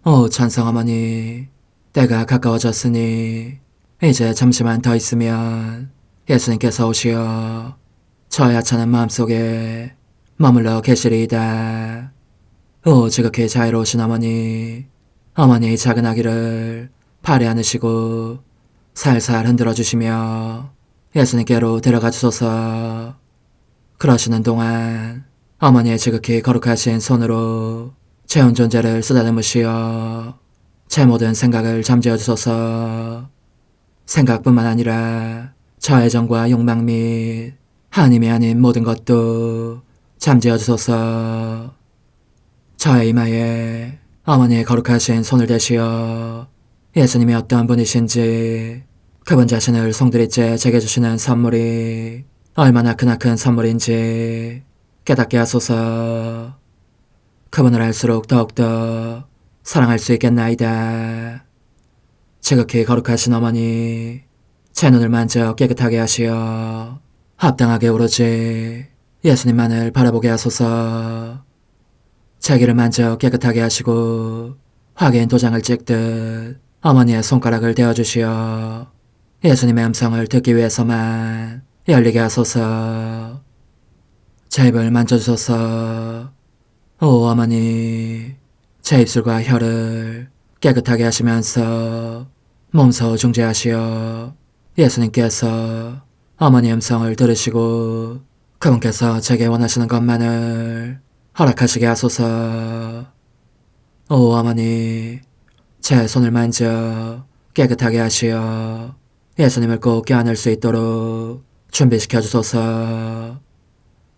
오 찬성 어머니, 때가 가까워졌으니 이제 잠시만 더 있으면 예수님께서 오시어 저의 하찮은 마음속에 머물러 계시리이다. 오 지극히 자유로우신 어머니, 어머니의 작은 아기를 팔에 안으시고 살살 흔들어 주시며 예수님께로 데려가 주소서. 그러시는 동안 어머니의 지극히 거룩하신 손으로 제 온 존재를 쓰다듬으시어 제 모든 생각을 잠재워 주소서. 생각뿐만 아니라 저의 정과 욕망 및 하나님이 아닌 모든 것도 잠재워 주소서. 저의 이마에 어머니의 거룩하신 손을 대시어 예수님이 어떤 분이신지, 그분 자신을 송두리째 제게 주시는 선물이 얼마나 크나큰 선물인지 깨닫게 하소서. 그분을 알수록 더욱더 사랑할 수 있겠나이다. 지극히 거룩하신 어머니, 제 눈을 만져 깨끗하게 하시어 합당하게 오로지 예수님만을 바라보게 하소서. 제 귀를 만져 깨끗하게 하시고 확인 도장을 찍듯 어머니의 손가락을 대어주시어 예수님의 음성을 듣기 위해서만 열리게 하소서. 제 입을 만져주소서. 오 어머니, 제 입술과 혀를 깨끗하게 하시면서 몸소 중재하시어 예수님께서 어머니 음성을 들으시고 그분께서 제게 원하시는 것만을 허락하시게 하소서. 오 어머니, 제 손을 만져 깨끗하게 하시어 예수님을 꼭 껴안을 수 있도록 준비시켜 주소서.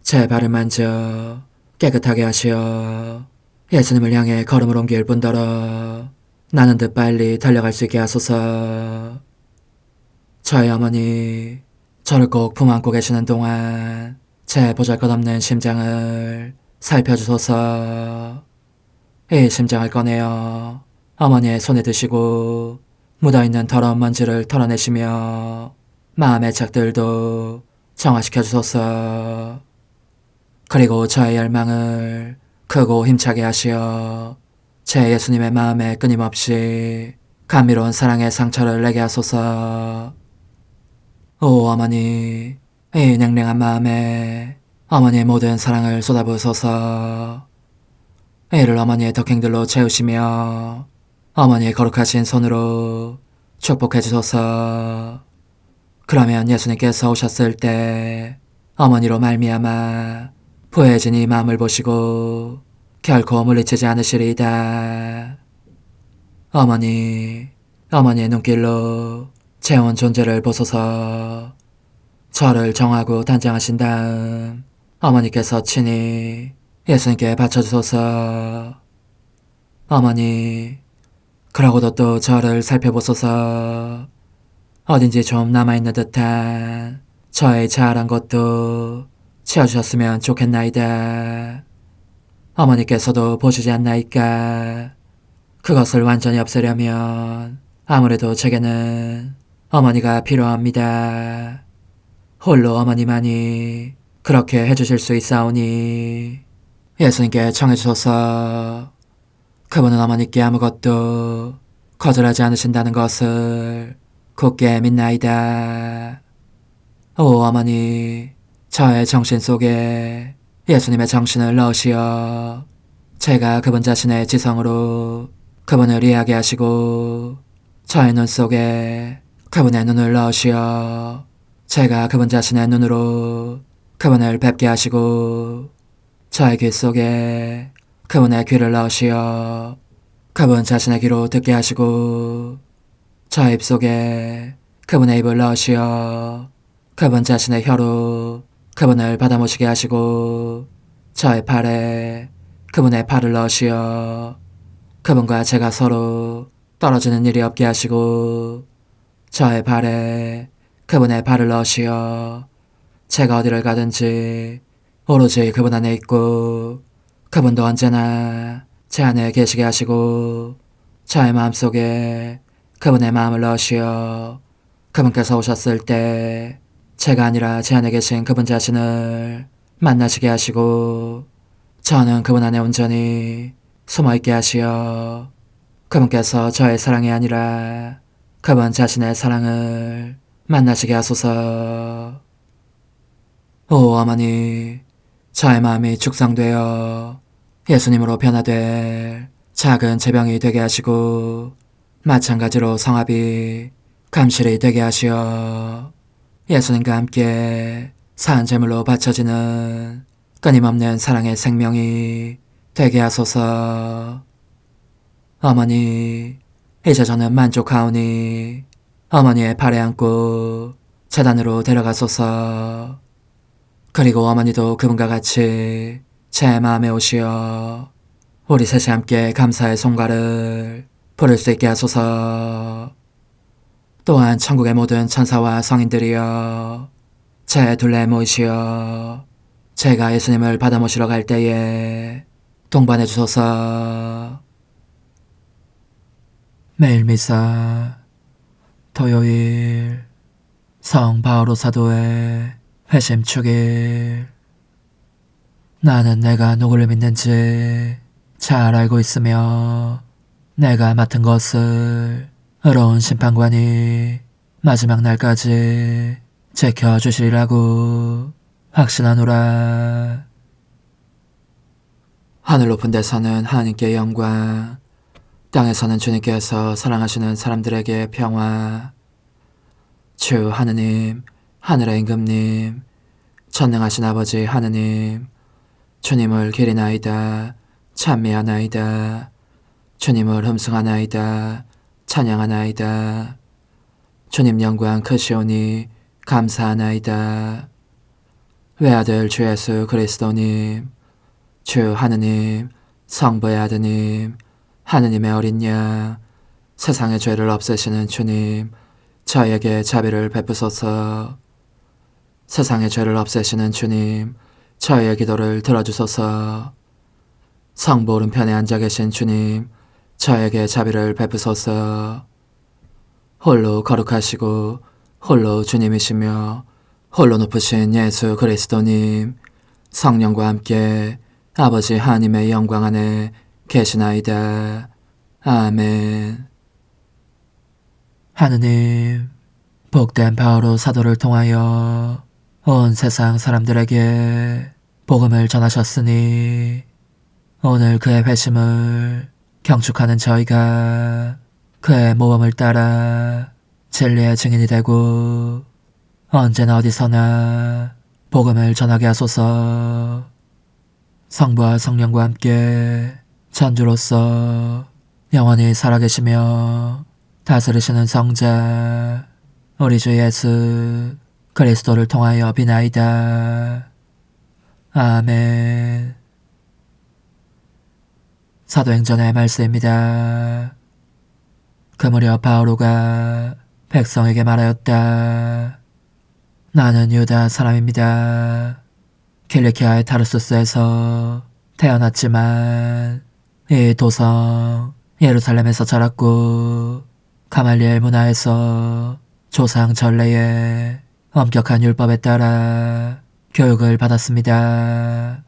제 발을 만져 깨끗하게 하시어 예수님을 향해 걸음을 옮길 뿐더러 나는 듯 빨리 달려갈 수 있게 하소서. 저의 어머니, 저를 꼭 품안고 계시는 동안 제 보잘것없는 심장을 살펴주소서. 이 심장을 꺼내어 어머니의 손에 드시고 묻어있는 더러운 먼지를 털어내시며 마음의 착들도 정화시켜 주소서. 그리고 저의 열망을 크고 힘차게 하시어 제 예수님의 마음에 끊임없이 감미로운 사랑의 상처를 내게 하소서. 오 어머니, 이 냉랭한 마음에 어머니의 모든 사랑을 쏟아부으소서. 이를 어머니의 덕행들로 채우시며 어머니의 거룩하신 손으로 축복해 주소서. 그러면 예수님께서 오셨을 때 어머니로 말미암아 부해진 이 마음을 보시고 결코 물리치지 않으시리이다. 어머니, 어머니의 눈길로 제 온 존재를 보소서. 저를 정하고 단장하신 다음 어머니께서 친히 예수님께 바쳐주소서. 어머니, 그러고도 또 저를 살펴보소서. 어딘지 좀 남아있는 듯한 저의 자아란 것도 채워주셨으면 좋겠나이다. 어머니께서도 보시지 않나이까. 그것을 완전히 없애려면 아무래도 제게는 어머니가 필요합니다. 홀로 어머니만이 그렇게 해주실 수 있사오니 예수님께 청해주소서. 그분은 어머니께 아무것도 거절하지 않으신다는 것을 굳게 믿나이다. 오 어머니, 저의 정신 속에 예수님의 정신을 넣으시어 제가 그분 자신의 지성으로 그분을 이해하게 하시고 저의 눈 속에 그분의 눈을 넣으시어 제가 그분 자신의 눈으로 그분을 뵙게 하시고 저의 귀 속에 그분의 귀를 넣으시어 그분 자신의 귀로 듣게 하시고 저의 입 속에 그분의 입을 넣으시어 그분 자신의 혀로 그분을 받아모시게 하시고 저의 팔에 그분의 팔을 넣으시어 그분과 제가 서로 떨어지는 일이 없게 하시고 저의 발에 그분의 발을 넣으시어 제가 어디를 가든지 오로지 그분 안에 있고 그분도 언제나 제 안에 계시게 하시고 저의 마음속에 그분의 마음을 넣으시어 그분께서 오셨을 때 제가 아니라 제 안에 계신 그분 자신을 만나시게 하시고 저는 그분 안에 온전히 숨어있게 하시어 그분께서 저의 사랑이 아니라 그분 자신의 사랑을 만나시게 하소서. 오 어머니, 저의 마음이 축성되어 예수님으로 변화될 작은 제병이 되게 하시고 마찬가지로 성합이 감실이 되게 하시어 예수님과 함께 산 제물로 바쳐지는 끊임없는 사랑의 생명이 되게 하소서. 어머니, 이제 저는 만족하오니 어머니의 발에 안고 제단으로 데려가소서. 그리고 어머니도 그분과 같이 제 마음에 오시어 우리 셋이 함께 감사의 송가를 부를 수 있게 하소서. 또한 천국의 모든 천사와 성인들이여 제 둘레에 모이시어 제가 예수님을 받아 모시러 갈 때에 동반해 주소서. 매일 미사 토요일 성 바오로 사도의 회심 축일. 나는 내가 누구를 믿는지 잘 알고 있으며 내가 맡은 것을 의로운 심판관이 마지막 날까지 지켜주시리라고 확신하노라. 하늘 높은 데서는 하나님께 영광, 땅에서는 주님께서 사랑하시는 사람들에게 평화. 주 하느님, 하늘의 임금님, 전능하신 아버지 하느님, 주님을 기리나이다, 찬미하나이다, 주님을 흠숭하나이다, 찬양하나이다. 주님 영광 크시오니 감사하나이다. 외아들 주 예수 그리스도님, 주 하느님, 성부의 아드님, 하느님의 어린 양, 세상의 죄를 없애시는 주님, 저에게 자비를 베푸소서. 세상의 죄를 없애시는 주님, 저의 기도를 들어주소서. 성부 오른편에 앉아 계신 주님, 저에게 자비를 베푸소서. 홀로 거룩하시고 홀로 주님이시며 홀로 높으신 예수 그리스도님, 성령과 함께 아버지 하나님의 영광 안에 계시나이다. 아멘. 하느님, 복된 바오로 사도를 통하여 온 세상 사람들에게 복음을 전하셨으니 오늘 그의 회심을 경축하는 저희가 그의 모범을 따라 진리의 증인이 되고 언제나 어디서나 복음을 전하게 하소서. 성부와 성령과 함께 전주로서 영원히 살아계시며 다스리시는 성자 우리 주 예수 그리스도를 통하여 비나이다. 아멘. 사도행전의 말씀입니다. 그 무렵 바오로가 백성에게 말하였다. 나는 유다 사람입니다. 킬리키아의 타르수스에서 태어났지만 이 도성 예루살렘에서 자랐고 가말리엘 문화에서 조상 전례에 엄격한 율법에 따라 교육을 받았습니다.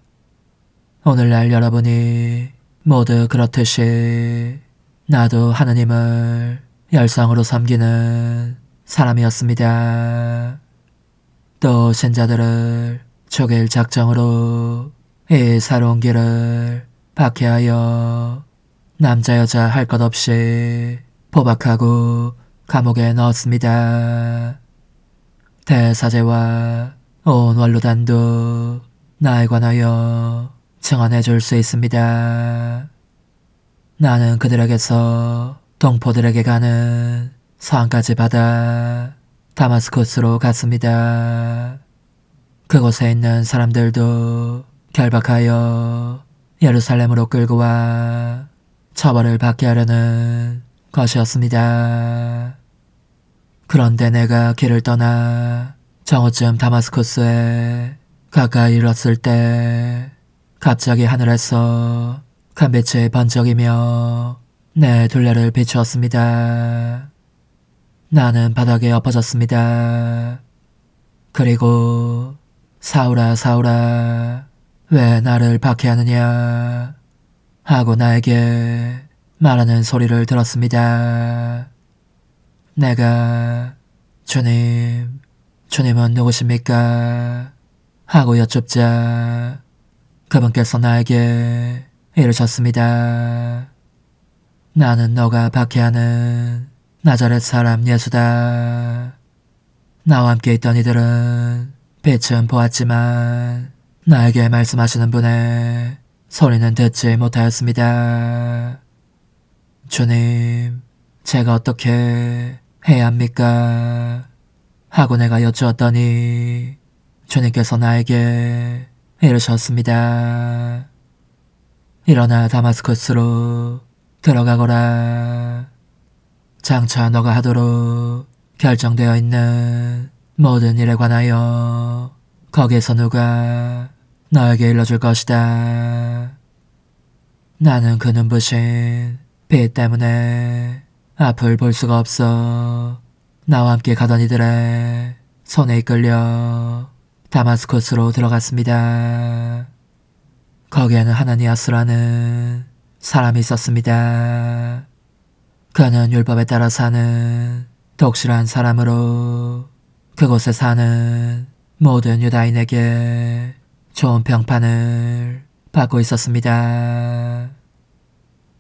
오늘날 여러분이 모두 그렇듯이 나도 하느님을 열성으로 섬기는 사람이었습니다. 또 신자들을 죽일 작정으로 이 새로운 길을 박해하여 남자 여자 할 것 없이 포박하고 감옥에 넣었습니다. 대사제와 온 원로단도 나에 관하여 증언해 줄 수 있습니다. 나는 그들에게서 동포들에게 가는 서한까지 받아 다마스쿠스로 갔습니다. 그곳에 있는 사람들도 결박하여 예루살렘으로 끌고 와 처벌을 받게 하려는 것이었습니다. 그런데 내가 길을 떠나 정오쯤 다마스쿠스에 가까이 이르렀을 때 갑자기 하늘에서 큰 빛이 번쩍이며 내 둘레를 비추었습니다. 나는 바닥에 엎어졌습니다. 그리고 사울아 사울아 왜 나를 박해하느냐 하고 나에게 말하는 소리를 들었습니다. 내가 주님은 누구십니까? 하고 여쭙자 그분께서 나에게 이르셨습니다. 나는 너가 박해하는 나자렛 사람 예수다. 나와 함께 있던 이들은 빛은 보았지만 나에게 말씀하시는 분의 소리는 듣지 못하였습니다. 주님, 제가 어떻게 해야 합니까? 하고 내가 여쭈었더니 주님께서 나에게 이르셨습니다. 일어나 다마스쿠스로 들어가거라. 장차 너가 하도록 결정되어 있는 모든 일에 관하여 거기에서 누가 너에게 일러줄 것이다. 나는 그 눈부신 빛 때문에 앞을 볼 수가 없어 나와 함께 가던 이들의 손에 이끌려 다마스쿠스로 들어갔습니다. 거기에는 하나니아스라는 사람이 있었습니다. 그는 율법에 따라 사는 독실한 사람으로 그곳에 사는 모든 유다인에게 좋은 평판을 받고 있었습니다.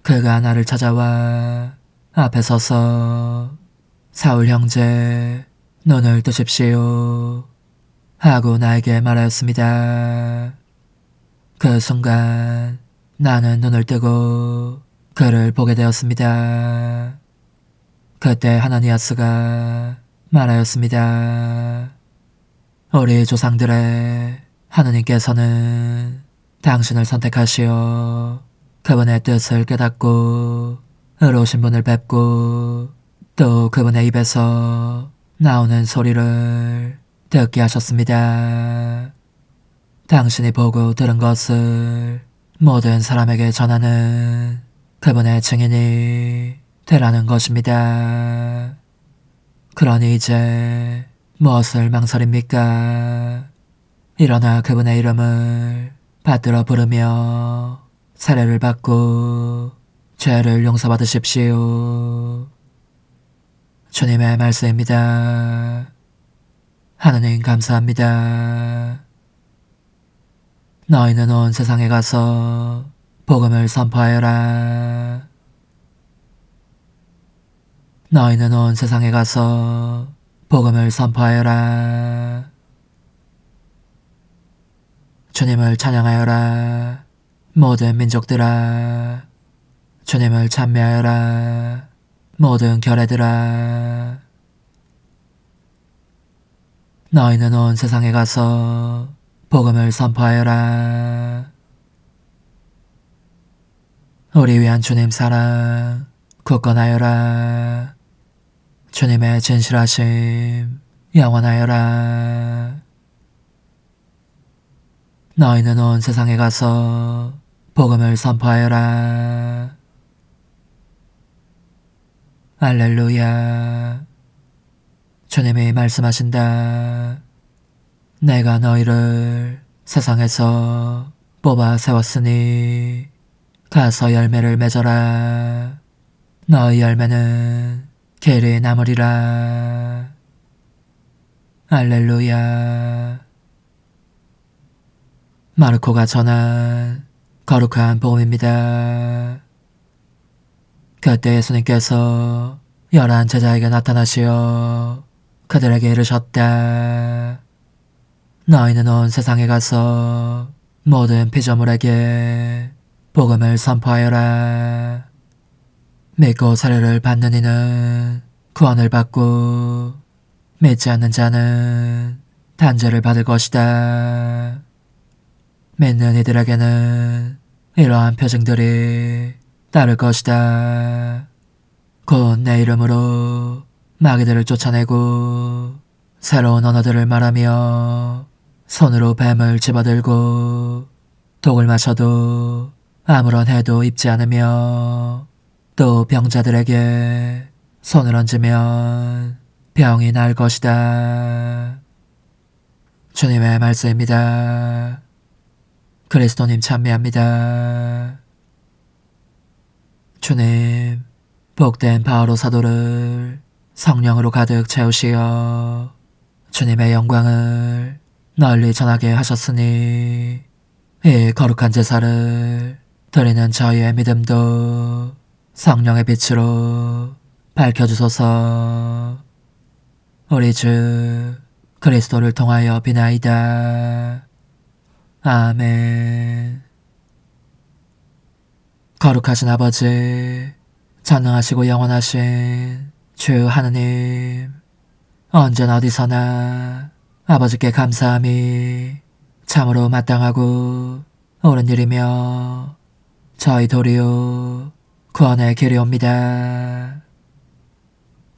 그가 나를 찾아와 앞에 서서 사울 형제 눈을 뜨십시오 하고 나에게 말하였습니다. 그 순간 나는 눈을 뜨고 그를 보게 되었습니다. 그때 하나니아스가 말하였습니다. 우리 조상들의 하느님께서는 당신을 선택하시어 그분의 뜻을 깨닫고 의로우신 분을 뵙고 또 그분의 입에서 나오는 소리를 듣게 하셨습니다. 당신이 보고 들은 것을 모든 사람에게 전하는 그분의 증인이 되라는 것입니다. 그러니 이제 무엇을 망설입니까? 일어나 그분의 이름을 받들어 부르며 세례를 받고 죄를 용서받으십시오. 주님의 말씀입니다. 하느님 감사합니다. 너희는 온 세상에 가서 복음을 선포하여라. 너희는 온 세상에 가서 복음을 선포하여라. 주님을 찬양하여라. 모든 민족들아. 주님을 찬미하여라. 모든 결애들아. 너희는 온 세상에 가서 복음을 선포하여라. 우리 위한 주님 사랑 굳건하여라. 주님의 진실하심 영원하여라. 너희는 온 세상에 가서 복음을 선포하여라. 알렐루야. 주님이 말씀하신다. 내가 너희를 세상에서 뽑아 세웠으니 가서 열매를 맺어라. 너희 열매는 길이 남으리라. 알렐루야. 마르코가 전한 거룩한 복음입니다. 그때 예수님께서 11 제자에게 나타나시어 그들에게 이르셨다. 너희는 온 세상에 가서 모든 피조물에게 복음을 선포하여라. 믿고 세례를 받는 이는 구원을 받고 믿지 않는 자는 단죄를 받을 것이다. 믿는 이들에게는 이러한 표징들이 따를 것이다. 곧 내 이름으로 마귀들을 쫓아내고 새로운 언어들을 말하며 손으로 뱀을 집어들고 독을 마셔도 아무런 해도 입지 않으며 또 병자들에게 손을 얹으면 병이 나을 것이다. 주님의 말씀입니다. 그리스도님 찬미합니다. 주님, 복된 바오로 사도를 성령으로 가득 채우시어 주님의 영광을 널리 전하게 하셨으니 이 거룩한 제사를 드리는 저희의 믿음도 성령의 빛으로 밝혀주소서. 우리 주 그리스도를 통하여 비나이다. 아멘. 거룩하신 아버지, 전능하시고 영원하신 주 하느님, 언제나 어디서나 아버지께 감사함이 참으로 마땅하고 옳은 일이며 저희 도리요 구원의 길이옵니다.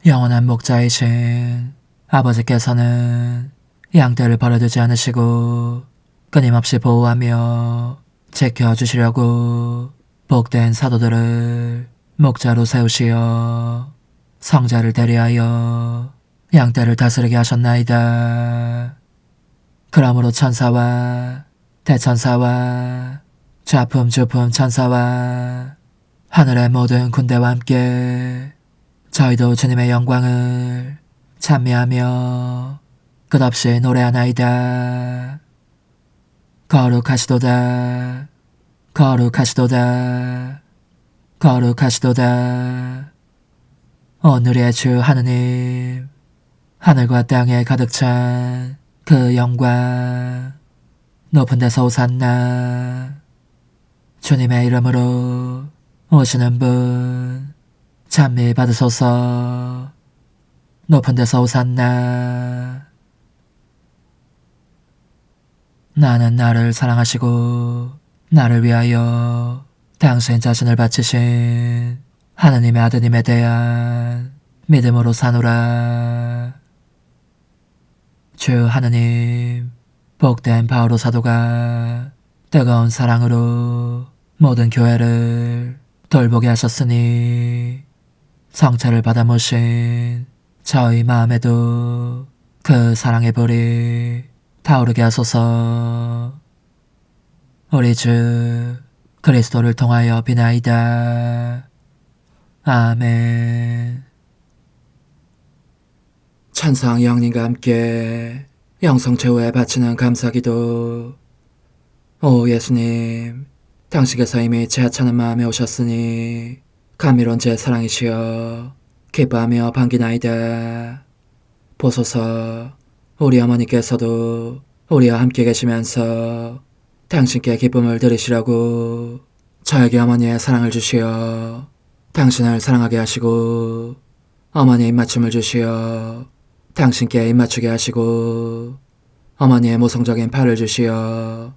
영원한 목자이신 아버지께서는 양떼를 버려두지 않으시고 끊임없이 보호하며 지켜주시려고 복된 사도들을 목자로 세우시어 성자를 대리하여 양떼를 다스리게 하셨나이다. 그러므로 천사와 대천사와 좌품 주품 천사와 하늘의 모든 군대와 함께 저희도 주님의 영광을 찬미하며 끝없이 노래하나이다. 거룩하시도다. 거룩하시도다. 거룩하시도다. 오늘의 주 하느님, 하늘과 땅에 가득 찬 그 영광, 높은 데서 오산나. 주님의 이름으로 오시는 분 찬미 받으소서. 높은 데서 오산나. 나는 나를 사랑하시고 나를 위하여 당신 자신을 바치신 하느님의 아드님에 대한 믿음으로 사노라. 주 하느님, 복된 바오로 사도가 뜨거운 사랑으로 모든 교회를 돌보게 하셨으니 성체를 받아 모신 저희 마음에도 그 사랑의 불이 타오르게 하소서. 우리 주 그리스도를 통하여 비나이다. 아멘. 찬상 영님과 함께 영성 최후에 바치는 감사기도. 오 예수님, 당신께서 이미 제 하찮은 마음에 오셨으니 감미로운 제 사랑이시여 기뻐하며 반기나이다. 보소서, 우리 어머니께서도 우리와 함께 계시면서 당신께 기쁨을 드리시라고 저에게 어머니의 사랑을 주시어 당신을 사랑하게 하시고 어머니의 입맞춤을 주시어 당신께 입맞추게 하시고 어머니의 모성적인 팔을 주시어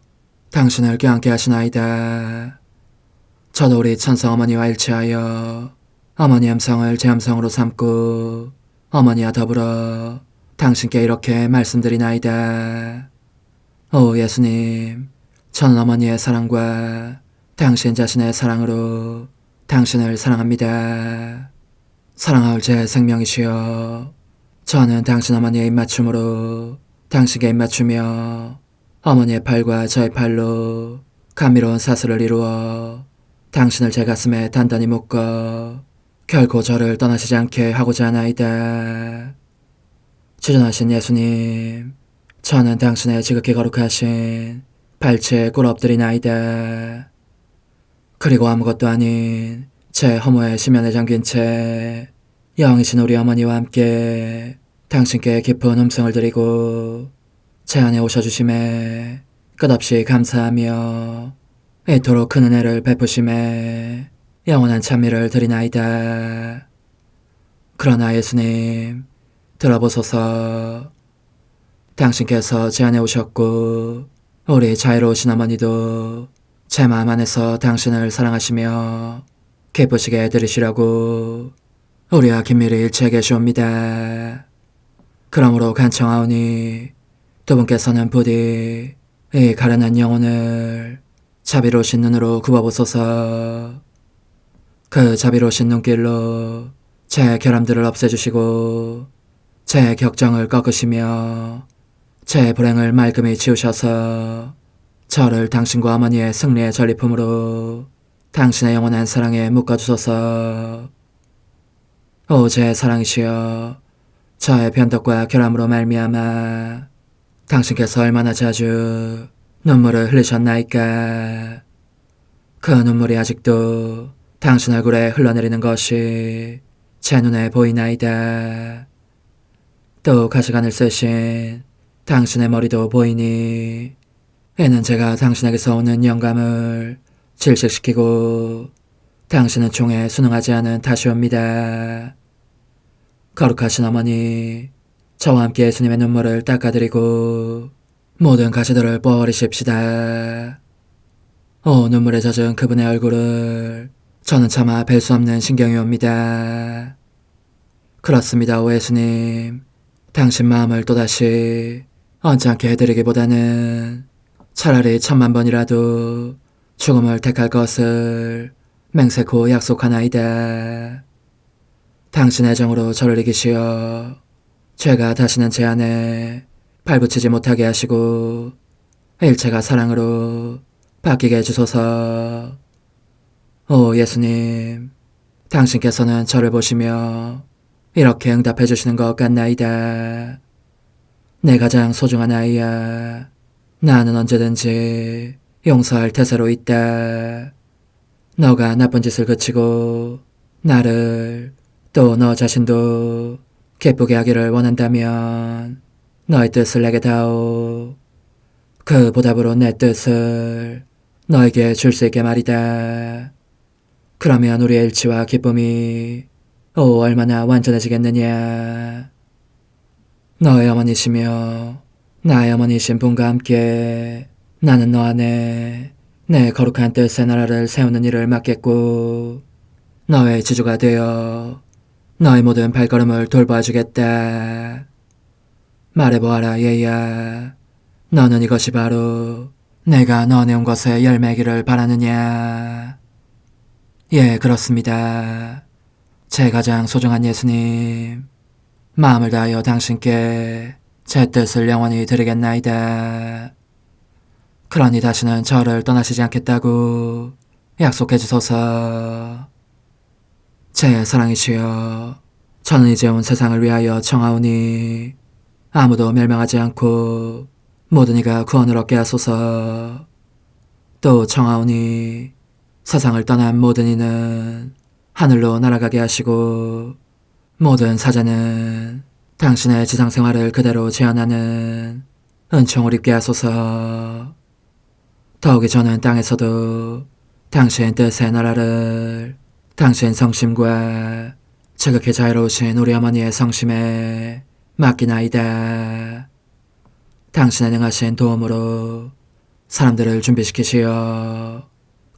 당신을 껴안게 하시나이다. 저도 우리 천성 어머니와 일치하여 어머니 음성을 제 음성으로 삼고 어머니와 더불어 당신께 이렇게 말씀드리나이다. 오 예수님, 저는 어머니의 사랑과 당신 자신의 사랑으로 당신을 사랑합니다. 사랑하올 제 생명이시여, 저는 당신 어머니의 입맞춤으로 당신께 입맞추며 어머니의 팔과 저의 팔로 감미로운 사슬을 이루어 당신을 제 가슴에 단단히 묶어 결코 저를 떠나시지 않게 하고자 하나이다. 주전하신 예수님, 저는 당신의 지극히 거룩하신 발치에 꿇어 엎드리나이다. 그리고 아무것도 아닌 제 허무의 심연에 잠긴 채 영이신 우리 어머니와 함께 당신께 깊은 음성을 드리고 제 안에 오셔주심에 끝없이 감사하며 이토록 큰 은혜를 베푸심에 영원한 찬미를 드리나이다. 그러나 예수님, 들어보소서. 당신께서 제 안에 오셨고 우리 자유로우신 어머니도 제 마음 안에서 당신을 사랑하시며 기쁘시게 들으시려고 우리와 긴밀히 일치해 계시옵니다. 그러므로 간청하오니 두 분께서는 부디 이 가련한 영혼을 자비로우신 눈으로 굽어보소서. 그 자비로우신 눈길로 제 결함들을 없애주시고 제 격정을 꺾으시며 제 불행을 말끔히 지우셔서 저를 당신과 어머니의 승리의 전리품으로 당신의 영원한 사랑에 묶어주소서. 오 제 사랑이시여, 저의 변덕과 결함으로 말미암아 당신께서 얼마나 자주 눈물을 흘리셨나이까. 그 눈물이 아직도 당신 얼굴에 흘러내리는 것이 제 눈에 보이나이다. 또 가시관을 쓰신 당신의 머리도 보이니 이는 제가 당신에게서 오는 영감을 질식시키고 당신은 총에 순응하지 않은 탓이옵니다. 거룩하신 어머니, 저와 함께 예수님의 눈물을 닦아드리고 모든 가시들을 뽑아버리십시다. 오 눈물에 젖은 그분의 얼굴을 저는 차마 뵐 수 없는 신경이 옵니다. 그렇습니다, 오 예수님. 당신 마음을 또다시 언짢게 해드리기보다는 차라리 10,000,000번이라도 죽음을 택할 것을 맹세코 약속하나이다. 당신의 정으로 저를 이기시어 죄가 다시는 제 안에 발붙이지 못하게 하시고 일체가 사랑으로 바뀌게 해주소서. 오 예수님, 당신께서는 저를 보시며 이렇게 응답해 주시는 것 같나이다. 내 가장 소중한 아이야, 나는 언제든지 용서할 태세로 있다. 너가 나쁜 짓을 그치고 나를 또 너 자신도 기쁘게 하기를 원한다면 너의 뜻을 내게 다오. 그 보답으로 내 뜻을 너에게 줄 수 있게 말이다. 그러면 우리의 일치와 기쁨이 얼마나 완전해지겠느냐. 너의 어머니시며 나의 어머니신 분과 함께 나는 너 안에 내 거룩한 뜻의 나라를 세우는 일을 맡겠고 너의 지주가 되어 너의 모든 발걸음을 돌봐주겠다. 말해보아라 얘야, 너는 이것이 바로 내가 너네 온 것에 열매기를 바라느냐. 예, 그렇습니다. 제 가장 소중한 예수님, 마음을 다하여 당신께 제 뜻을 영원히 드리겠나이다. 그러니 다시는 저를 떠나시지 않겠다고 약속해 주소서. 제 사랑이시여, 저는 이제 온 세상을 위하여 청하오니 아무도 멸망하지 않고 모든 이가 구원을 얻게 하소서. 또 청하오니 세상을 떠난 모든 이는 하늘로 날아가게 하시고 모든 사자는 당신의 지상생활을 그대로 재현하는 은총을 입게 하소서. 더욱이 저는 땅에서도 당신 뜻의 나라를 당신 성심과 지극히 자유로우신 우리 어머니의 성심에 맡기나이다. 당신의 능하신 도움으로 사람들을 준비시키시어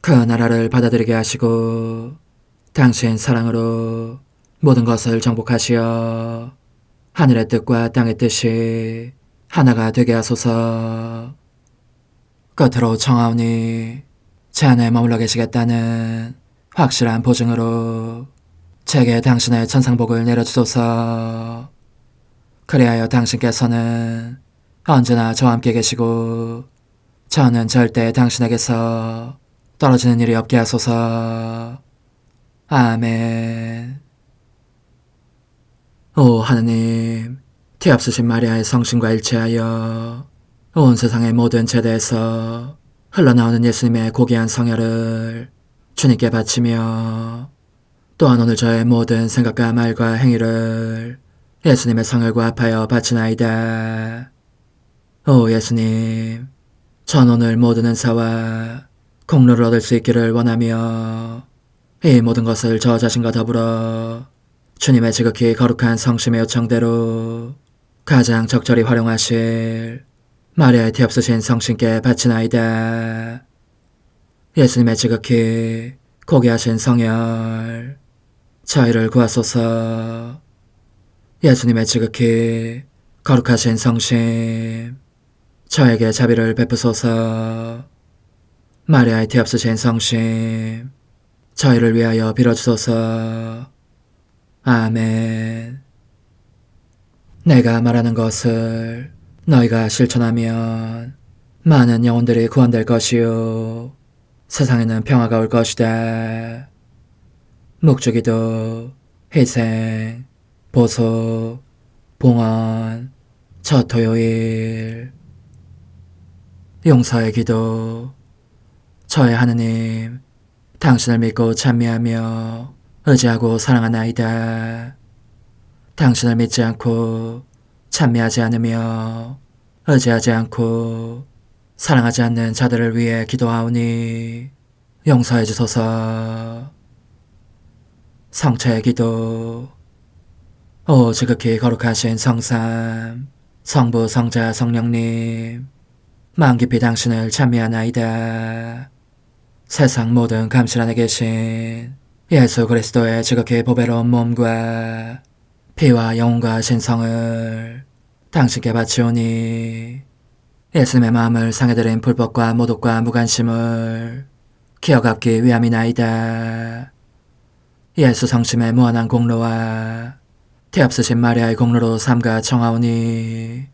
그 나라를 받아들이게 하시고 당신 사랑으로 모든 것을 정복하시어 하늘의 뜻과 땅의 뜻이 하나가 되게 하소서. 끝으로 청하오니 제 안에 머물러 계시겠다는 확실한 보증으로 제게 당신의 천상복을 내려주소서. 그리하여 당신께서는 언제나 저와 함께 계시고 저는 절대 당신에게서 떨어지는 일이 없게 하소서. 아멘. 오 하느님, 티없으신 마리아의 성신과 일치하여 온 세상의 모든 제대에서 흘러나오는 예수님의 고귀한 성혈을 주님께 바치며 또한 오늘 저의 모든 생각과 말과 행위를 예수님의 성혈과 합하여 바치나이다. 오 예수님, 전 오늘 모든 은사와 공로를 얻을 수 있기를 원하며 이 모든 것을 저 자신과 더불어 주님의 지극히 거룩한 성심의 요청대로 가장 적절히 활용하실 마리아의 티없으신 성신께 바치나이다. 예수님의 지극히 고귀하신 성혈, 저희를 구하소서. 예수님의 지극히 거룩하신 성심, 저에게 자비를 베푸소서. 마리아의 티없으신 성심, 저희를 위하여 빌어주소서. 아멘. 내가 말하는 것을 너희가 실천하면 많은 영혼들이 구원될 것이요 세상에는 평화가 올 것이다. 묵주기도, 희생, 보속, 봉헌, 첫 토요일. 용서의 기도. 저의 하느님, 당신을 믿고 찬미하며 의지하고 사랑하나이다. 당신을 믿지 않고 찬미하지 않으며 의지하지 않고 사랑하지 않는 자들을 위해 기도하오니 용서해 주소서. 성체의 기도. 오 지극히 거룩하신 성삼, 성부, 성자, 성령님, 마음 깊이 당신을 찬미하나이다. 세상 모든 감실 안에 계신 예수 그리스도의 지극히 보배로운 몸과 피와 영혼과 신성을 당신께 바치오니 예수님의 마음을 상해드린 불법과 모독과 무관심을 기어갚기 위함이나이다. 예수 성심의 무한한 공로와 티없으신 마리아의 공로로 삼가 청하오니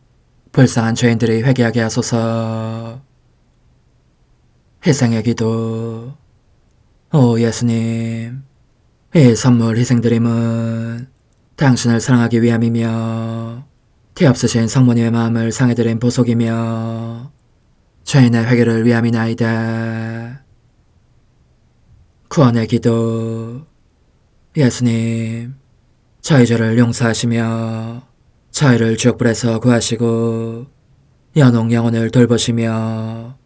불쌍한 죄인들이 회개하게 하소서. 희생의 기도. 오 예수님, 이 선물 희생드림은 당신을 사랑하기 위함이며 티없으신 성모님의 마음을 상해드린 보속이며 죄인의 회개를 위함이나이다. 구원의 기도. 예수님, 저희 죄를 용서하시며 저희를 지옥불에서 구하시고 연옥 영혼을 돌보시며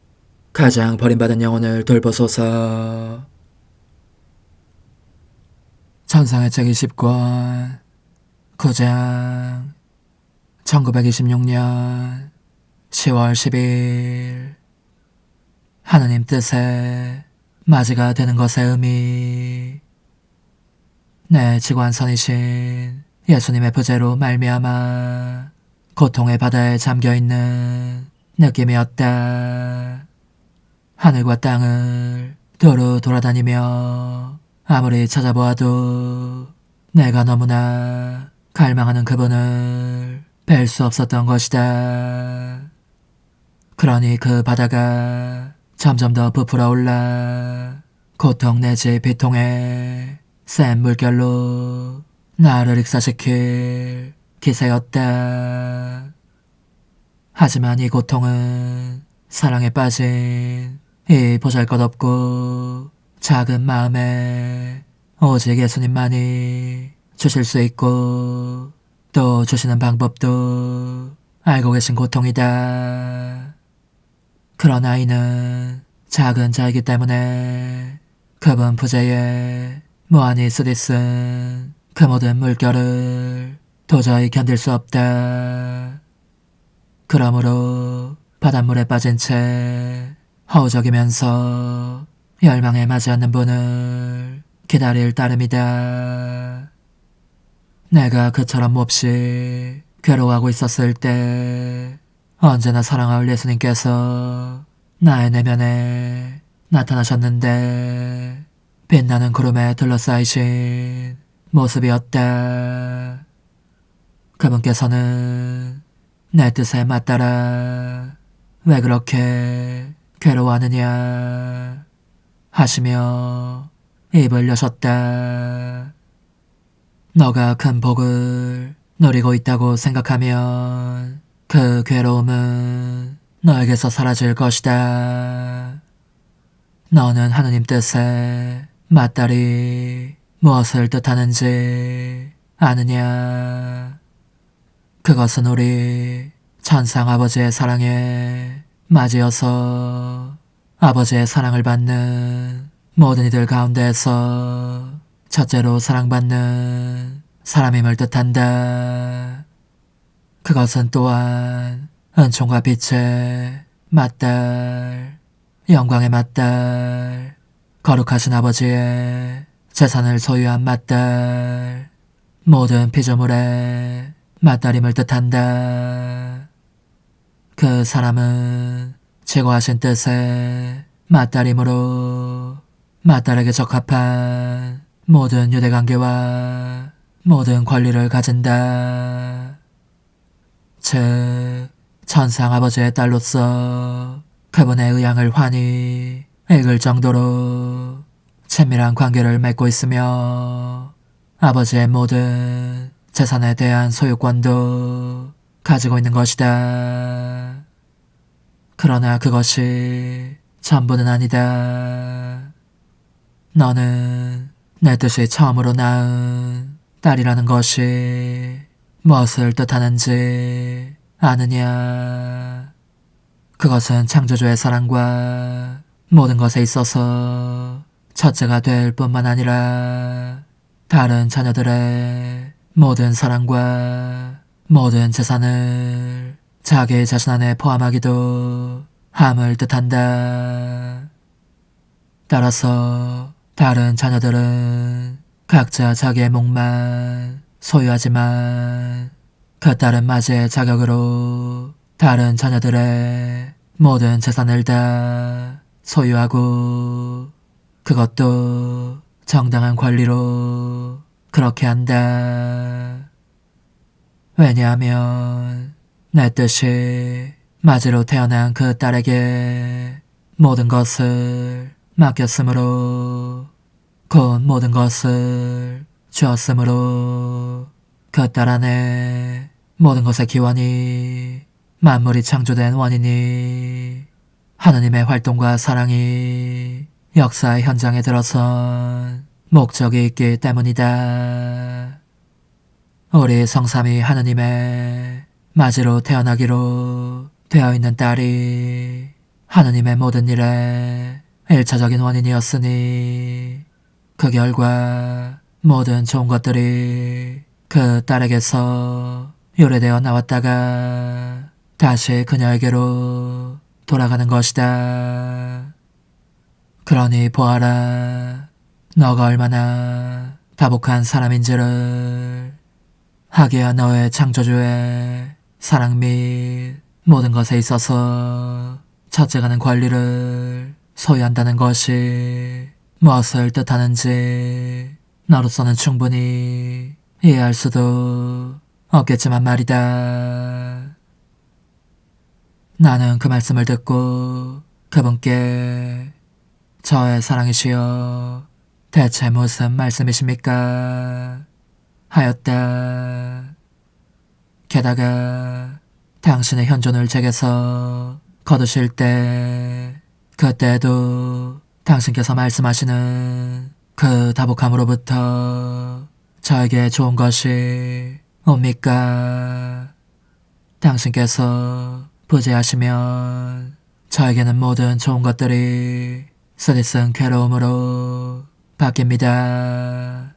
가장 버림받은 영혼을 돌보소서. 천상의 책 20권 9장 1926년 10월 10일 하느님 뜻에 맞이가 되는 것의 의미. 내 지관선이신 예수님의 부재로 말미암아 고통의 바다에 잠겨있는 느낌이었다. 하늘과 땅을 두루 돌아다니며 아무리 찾아보아도 내가 너무나 갈망하는 그분을 뵐 수 없었던 것이다. 그러니 그 바다가 점점 더 부풀어 올라 고통 내지 비통에 센 물결로 나를 익사시킬 기세였다. 하지만 이 고통은 사랑에 빠진 이 보잘것없고 작은 마음에 오직 예수님만이 주실 수 있고 또 주시는 방법도 알고 계신 고통이다. 그러나 이는 작은 자이기 때문에 그분 부재에 무한히 쓰디쓴 그 모든 물결을 도저히 견딜 수 없다. 그러므로 바닷물에 빠진 채 허우적이면서 열망에 맞이하는 분을 기다릴 따름이다. 내가 그처럼 몹시 괴로워하고 있었을 때 언제나 사랑하올 예수님께서 나의 내면에 나타나셨는데 빛나는 구름에 둘러싸이신 모습이었다. 그분께서는 내 뜻에 맞따라 왜 그렇게 괴로워하느냐 하시며 입을 여셨다. 너가 큰 복을 누리고 있다고 생각하면 그 괴로움은 너에게서 사라질 것이다. 너는 하느님 뜻에 맞다리 무엇을 뜻하는지 아느냐? 그것은 우리 천상 아버지의 사랑에 맞이어서 아버지의 사랑을 받는 모든 이들 가운데에서 첫째로 사랑받는 사람임을 뜻한다. 그것은 또한 은총과 빛의 맏딸, 영광의 맏딸, 거룩하신 아버지의 재산을 소유한 맏딸, 모든 피조물의 맏딸임을 뜻한다. 그 사람은 최고하신 뜻의 맏딸이므로 맏딸에게 적합한 모든 유대관계와 모든 권리를 가진다. 즉 천상 아버지의 딸로서 그분의 의향을 환히 읽을 정도로 친밀한 관계를 맺고 있으며 아버지의 모든 재산에 대한 소유권도 가지고 있는 것이다. 그러나 그것이 전부는 아니다. 너는 내 뜻이 처음으로 낳은 딸이라는 것이 무엇을 뜻하는지 아느냐? 그것은 창조주의 사랑과 모든 것에 있어서 첫째가 될 뿐만 아니라 다른 자녀들의 모든 사랑과 모든 재산을 자기 자신 안에 포함하기도 함을 뜻한다. 따라서 다른 자녀들은 각자 자기의 몫만 소유하지만 그 딸은 맞이의 자격으로 다른 자녀들의 모든 재산을 다 소유하고 그것도 정당한 권리로 그렇게 한다. 왜냐하면 내 뜻이 맞이로 태어난 그 딸에게 모든 것을 맡겼으므로 곧 모든 것을 주었으므로 그 딸 안에 모든 것의 기원이 만물이 창조된 원인이 하느님의 활동과 사랑이 역사의 현장에 들어선 목적이 있기 때문이다. 우리 성삼위 하느님의 맞이로 태어나기로 되어 있는 딸이 하느님의 모든 일에 일차적인 원인이었으니 그 결과 모든 좋은 것들이 그 딸에게서 유래되어 나왔다가 다시 그녀에게로 돌아가는 것이다. 그러니 보아라, 너가 얼마나 다복한 사람인지를. 하기야 너의 창조주의 사랑 및 모든 것에 있어서 첫째가는 권리를 소유한다는 것이 무엇을 뜻하는지 너로서는 충분히 이해할 수도 없겠지만 말이다. 나는 그 말씀을 듣고 그분께 저의 사랑이시여 대체 무슨 말씀이십니까? 하였다. 게다가 당신의 현존을 제게서 거두실 때 그때도 당신께서 말씀하시는 그 다복함으로부터 저에게 좋은 것이 옵니까? 당신께서 부재하시면 저에게는 모든 좋은 것들이 쓰디쓴 괴로움으로 바뀝니다.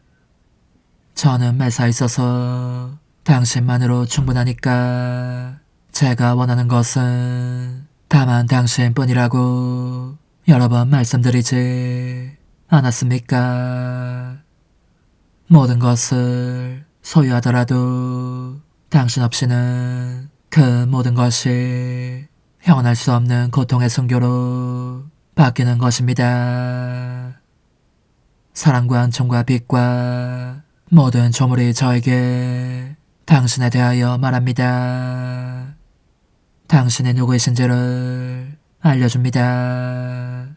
저는 매사 있어서 당신만으로 충분하니까 제가 원하는 것은 다만 당신뿐이라고 여러 번 말씀드리지 않았습니까? 모든 것을 소유하더라도 당신 없이는 그 모든 것이 형언할 수 없는 고통의 순교로 바뀌는 것입니다. 사랑과 은총과 빛과 모든 조물이 저에게 당신에 대하여 말합니다. 당신이 누구이신지를 알려줍니다.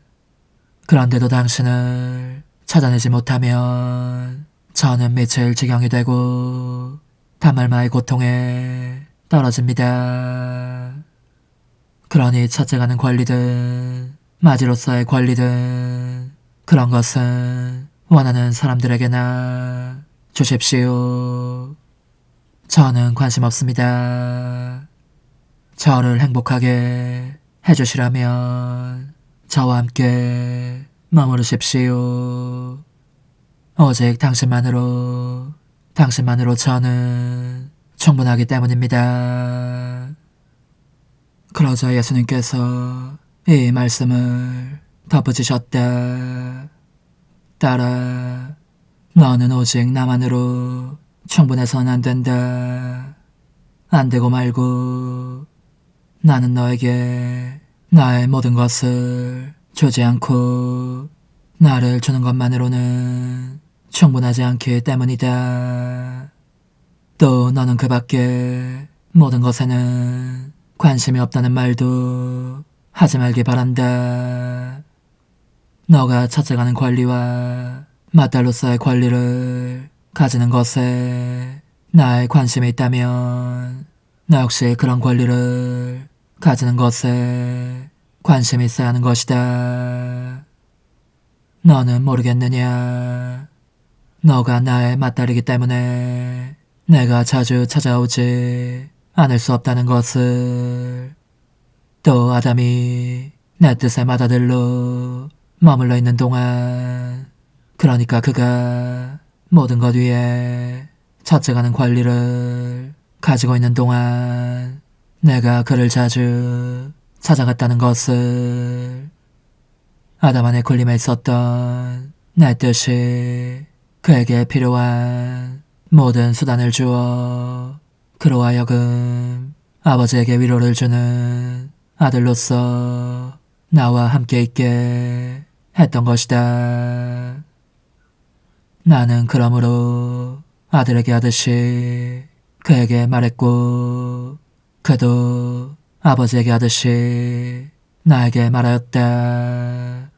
그런데도 당신을 찾아내지 못하면 저는 미칠 지경이 되고 단말마의 고통에 떨어집니다. 그러니 찾아가는 권리든 마지로서의 권리든 그런 것은 원하는 사람들에게나 주십시오. 저는 관심 없습니다. 저를 행복하게 해주시라면 저와 함께 머무르십시오. 오직 당신만으로 저는 충분하기 때문입니다. 그러자 예수님께서 이 말씀을 덧붙이셨다. 딸아, 너는 오직 나만으로 충분해서는 안 된다. 안 되고 말고 나는 너에게 나의 모든 것을 주지 않고 나를 주는 것만으로는 충분하지 않기 때문이다. 또 너는 그 밖에 모든 것에는 관심이 없다는 말도 하지 말기 바란다. 너가 찾아가는 권리와 맏딸로서의 권리를 가지는 것에 나의 관심이 있다면 나 역시 그런 권리를 가지는 것에 관심이 있어야 하는 것이다. 너는 모르겠느냐? 너가 나의 맏딸이기 때문에 내가 자주 찾아오지 않을 수 없다는 것을. 또 아담이 내 뜻의 맏아들로 머물러 있는 동안, 그러니까 그가 모든 것 위에 첫째가는 권리를 가지고 있는 동안 내가 그를 자주 찾아갔다는 것을. 아담 안에 군림에 있었던 내 뜻이 그에게 필요한 모든 수단을 주어 그로 하여금 아버지에게 위로를 주는 아들로서 나와 함께 있게 했던 것이다. 나는 그러므로 아들에게 하듯이 그에게 말했고 그도 아버지에게 하듯이 나에게 말하였다.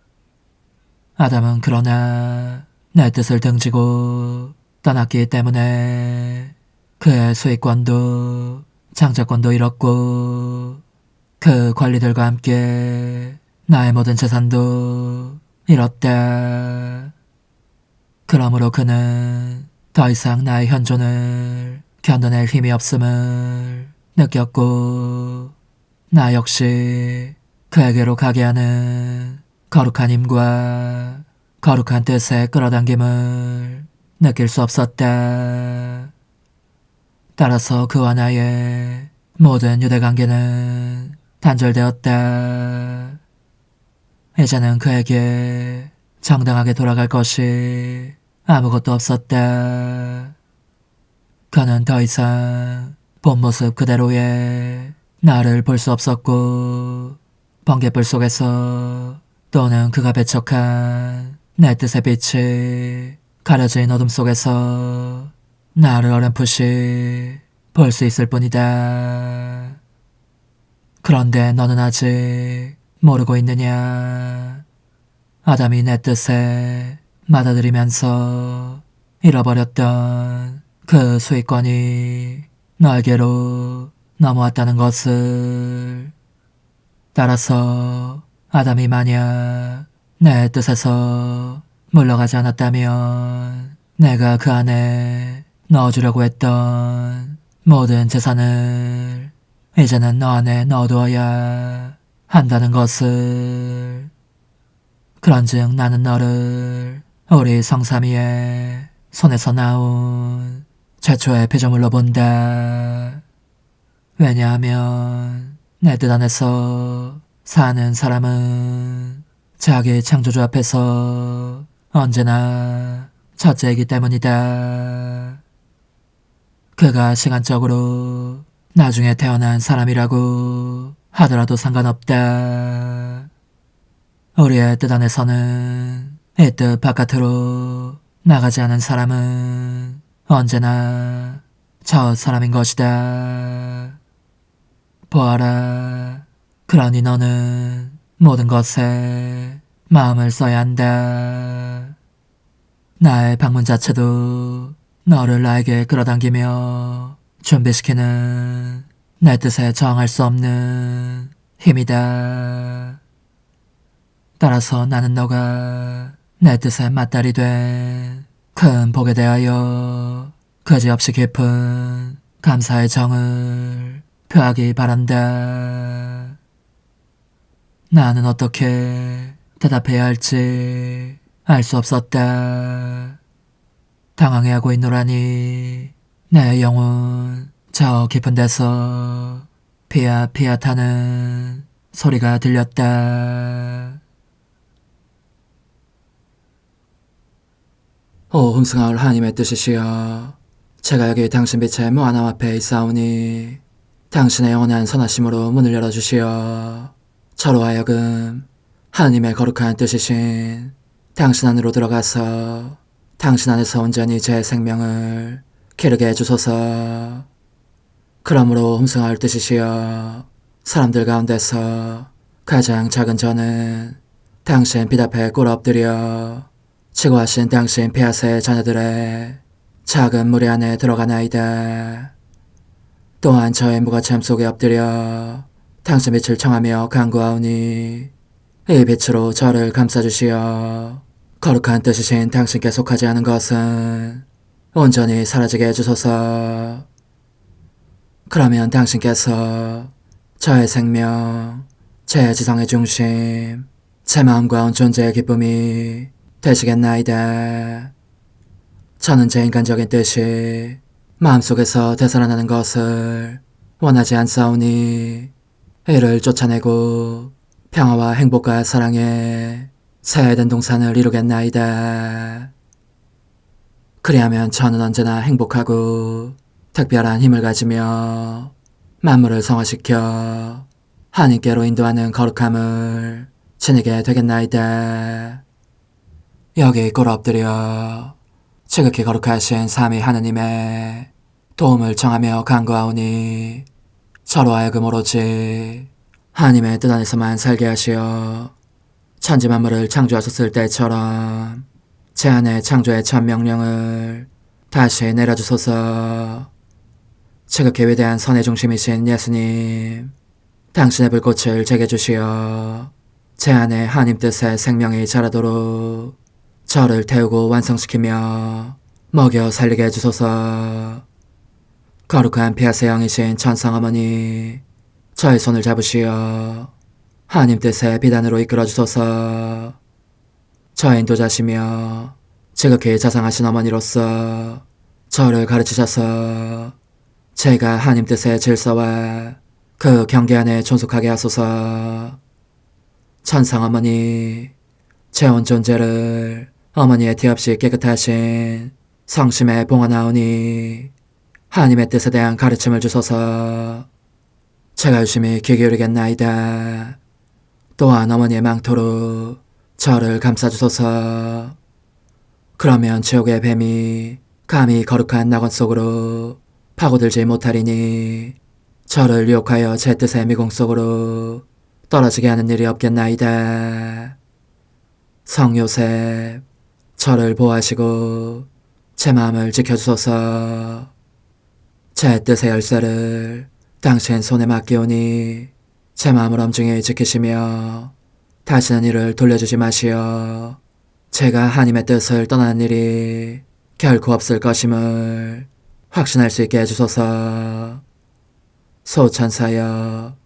아담은 그러나 내 뜻을 등지고 떠났기 때문에 그의 소유권도 장자권도 잃었고 그 권리들과 함께 나의 모든 재산도 잃었다. 그러므로 그는 더 이상 나의 현존을 견뎌낼 힘이 없음을 느꼈고 나 역시 그에게로 가게 하는 거룩한 힘과 거룩한 뜻의 끌어당김을 느낄 수 없었다. 따라서 그와 나의 모든 유대관계는 단절되었다. 이제는 그에게 정당하게 돌아갈 것이 아무것도 없었다. 그는 더 이상 본 모습 그대로의 나를 볼 수 없었고 번갯불 속에서 또는 그가 배척한 내 뜻의 빛이 가려진 어둠 속에서 나를 어렴풋이 볼 수 있을 뿐이다. 그런데 너는 아직 모르고 있느냐? 아담이 내 뜻에 받아들이면서 잃어버렸던 그 소유권이 너에게로 넘어왔다는 것을. 따라서 아담이 만약 내 뜻에서 물러가지 않았다면 내가 그 안에 넣어주려고 했던 모든 재산을 이제는 너 안에 넣어두어야 한다는 것을. 그런즉 나는 너를 우리 성삼위의 손에서 나온 최초의 피조물로 본다. 왜냐하면 내 뜻 안에서 사는 사람은 자기 창조주 앞에서 언제나 첫째이기 때문이다. 그가 시간적으로 나중에 태어난 사람이라고 하더라도 상관없다. 우리의 뜻 안에서는 이 뜻 바깥으로 나가지 않은 사람은 언제나 저 사람인 것이다. 보아라. 그러니 너는 모든 것에 마음을 써야 한다. 나의 방문 자체도 너를 나에게 끌어당기며 준비시키는 내 뜻에 저항할 수 없는 힘이다. 따라서 나는 너가 내 뜻에 맞달이 된 큰 복에 대하여 그지없이 깊은 감사의 정을 표하기 바란다. 나는 어떻게 대답해야 할지 알 수 없었다. 당황해하고 있노라니 내 영혼 저 깊은 데서 피앗피앗 하는 소리가 들렸다. 오 흠승하올 하나님의 뜻이시여, 제가 여기 당신 빛의 무한함 앞에 있사오니 당신의 영원한 선하심으로 문을 열어주시어 저로 하여금 하나님의 거룩한 뜻이신 당신 안으로 들어가서 당신 안에서 온전히 제 생명을 기르게 해주소서. 그러므로 흠승하올 뜻이시여, 사람들 가운데서 가장 작은 저는 당신 빛 앞에 꿇어 엎드려 지고하신 당신 피앗의 자녀들의 작은 무리 안에 들어가나이다. 또한 저의 무거참 속에 엎드려 당신 빛을 청하며 간구하오니 이 빛으로 저를 감싸주시어 거룩한 뜻이신 당신께 속하지 않은 것은 온전히 사라지게 해주소서. 그러면 당신께서 저의 생명, 제 지성의 중심, 제 마음과 온 존재의 기쁨이 되시겠나이다. 저는 제 인간적인 뜻이 마음속에서 되살아나는 것을 원하지 않사오니 이를 쫓아내고 평화와 행복과 사랑의 새해된 동산을 이루겠나이다. 그리하면 저는 언제나 행복하고 특별한 힘을 가지며 만물을 성화시켜 하나님께로 인도하는 거룩함을 지니게 되겠나이다. 여기 꿇어 엎드려 지극히 거룩하신 삼위 하느님의 도움을 청하며 간구하오니 저로 하여금 오로지 하나님의 뜻 안에서만 살게 하시어 천지 만물을 창조하셨을 때처럼 제 안에 창조의 첫 명령을 다시 내려주소서. 지극히 위대한 선의 중심이신 예수님, 당신의 불꽃을 제게 주시어 제 안에 하나님 뜻의 생명이 자라도록 저를 태우고 완성시키며 먹여 살리게 해주소서. 거룩한 피앗의 영이신 천상어머니, 저의 손을 잡으시어 하나님 뜻의 비단으로 이끌어주소서. 저의 인도자시며 지극히 자상하신 어머니로서 저를 가르치셔서 제가 하나님 뜻의 질서와 그 경계 안에 존속하게 하소서. 천상어머니, 제 온 존재를 어머니의 티 없이 깨끗하신 성심에 봉헌하오니 하나님의 뜻에 대한 가르침을 주소서. 제가 열심히 귀 기울이겠나이다. 또한 어머니의 망토로 저를 감싸주소서. 그러면 지옥의 뱀이 감히 거룩한 낙원 속으로 파고들지 못하리니 저를 유혹하여 제 뜻의 미궁 속으로 떨어지게 하는 일이 없겠나이다. 성요셉, 저를 보호하시고 제 마음을 지켜주소서. 제 뜻의 열쇠를 당신 손에 맡기오니 제 마음을 엄중히 지키시며 다시는 이를 돌려주지 마시어 제가 하나님의 뜻을 떠나는 일이 결코 없을 것임을 확신할 수 있게 해주소서. 소천사여,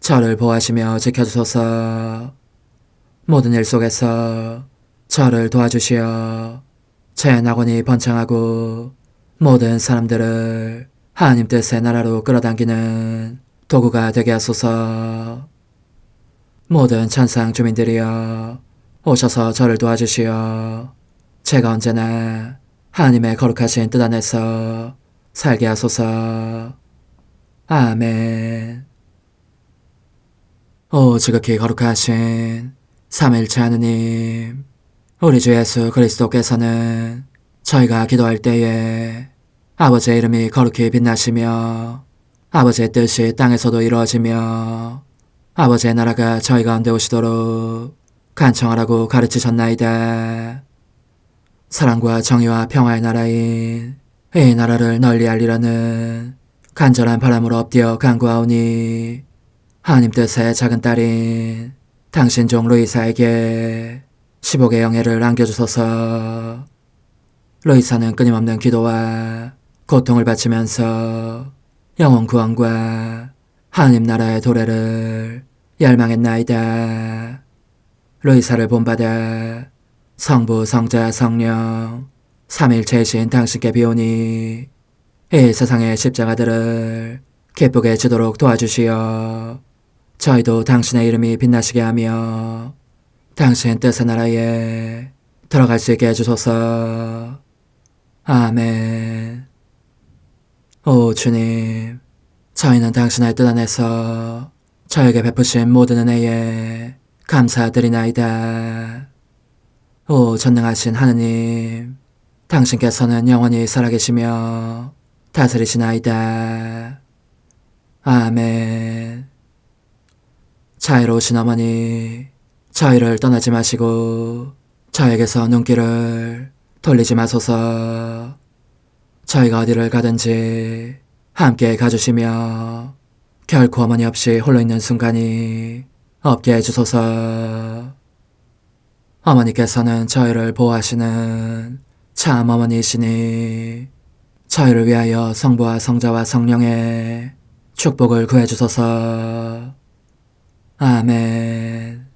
저를 보호하시며 지켜주소서. 모든 일 속에서 저를 도와주시어 제 낙원이 번창하고 모든 사람들을 하나님 뜻의 나라로 끌어당기는 도구가 되게 하소서. 모든 천상 주민들이여, 오셔서 저를 도와주시어 제가 언제나 하나님의 거룩하신 뜻 안에서 살게 하소서. 아멘. 오 지극히 거룩하신 삼위일체 하느님, 우리 주 예수 그리스도께서는 저희가 기도할 때에 아버지의 이름이 거룩히 빛나시며 아버지의 뜻이 땅에서도 이루어지며 아버지의 나라가 저희 가운데 오시도록 간청하라고 가르치셨나이다. 사랑과 정의와 평화의 나라인 이 나라를 널리 알리려는 간절한 바람으로 엎드려 간구하오니 하나님 뜻의 작은 딸인 당신 종 루이사에게 15개 영예를 안겨주소서. 루이사는 끊임없는 기도와 고통을 바치면서 영혼 구원과 하나님 나라의 도래를 열망했나이다. 루이사를 본받아 성부, 성자, 성령 삼위일체이신 당신께 비오니 이 세상의 십자가들을 기쁘게 지도록 도와주시어 저희도 당신의 이름이 빛나시게 하며 당신 뜻의 나라에 들어갈 수 있게 해주소서. 아멘. 오 주님, 저희는 당신의 뜻 안에서 저에게 베푸신 모든 은혜에 감사드리나이다. 오 전능하신 하느님, 당신께서는 영원히 살아계시며 다스리시나이다. 아멘. 자애로우신 어머니, 저희를 떠나지 마시고 저에게서 눈길을 돌리지 마소서. 저희가 어디를 가든지 함께 가주시며 결코 어머니 없이 홀로 있는 순간이 없게 해주소서. 어머니께서는 저희를 보호하시는 참 어머니이시니 저희를 위하여 성부와 성자와 성령의 축복을 구해주소서. 아멘.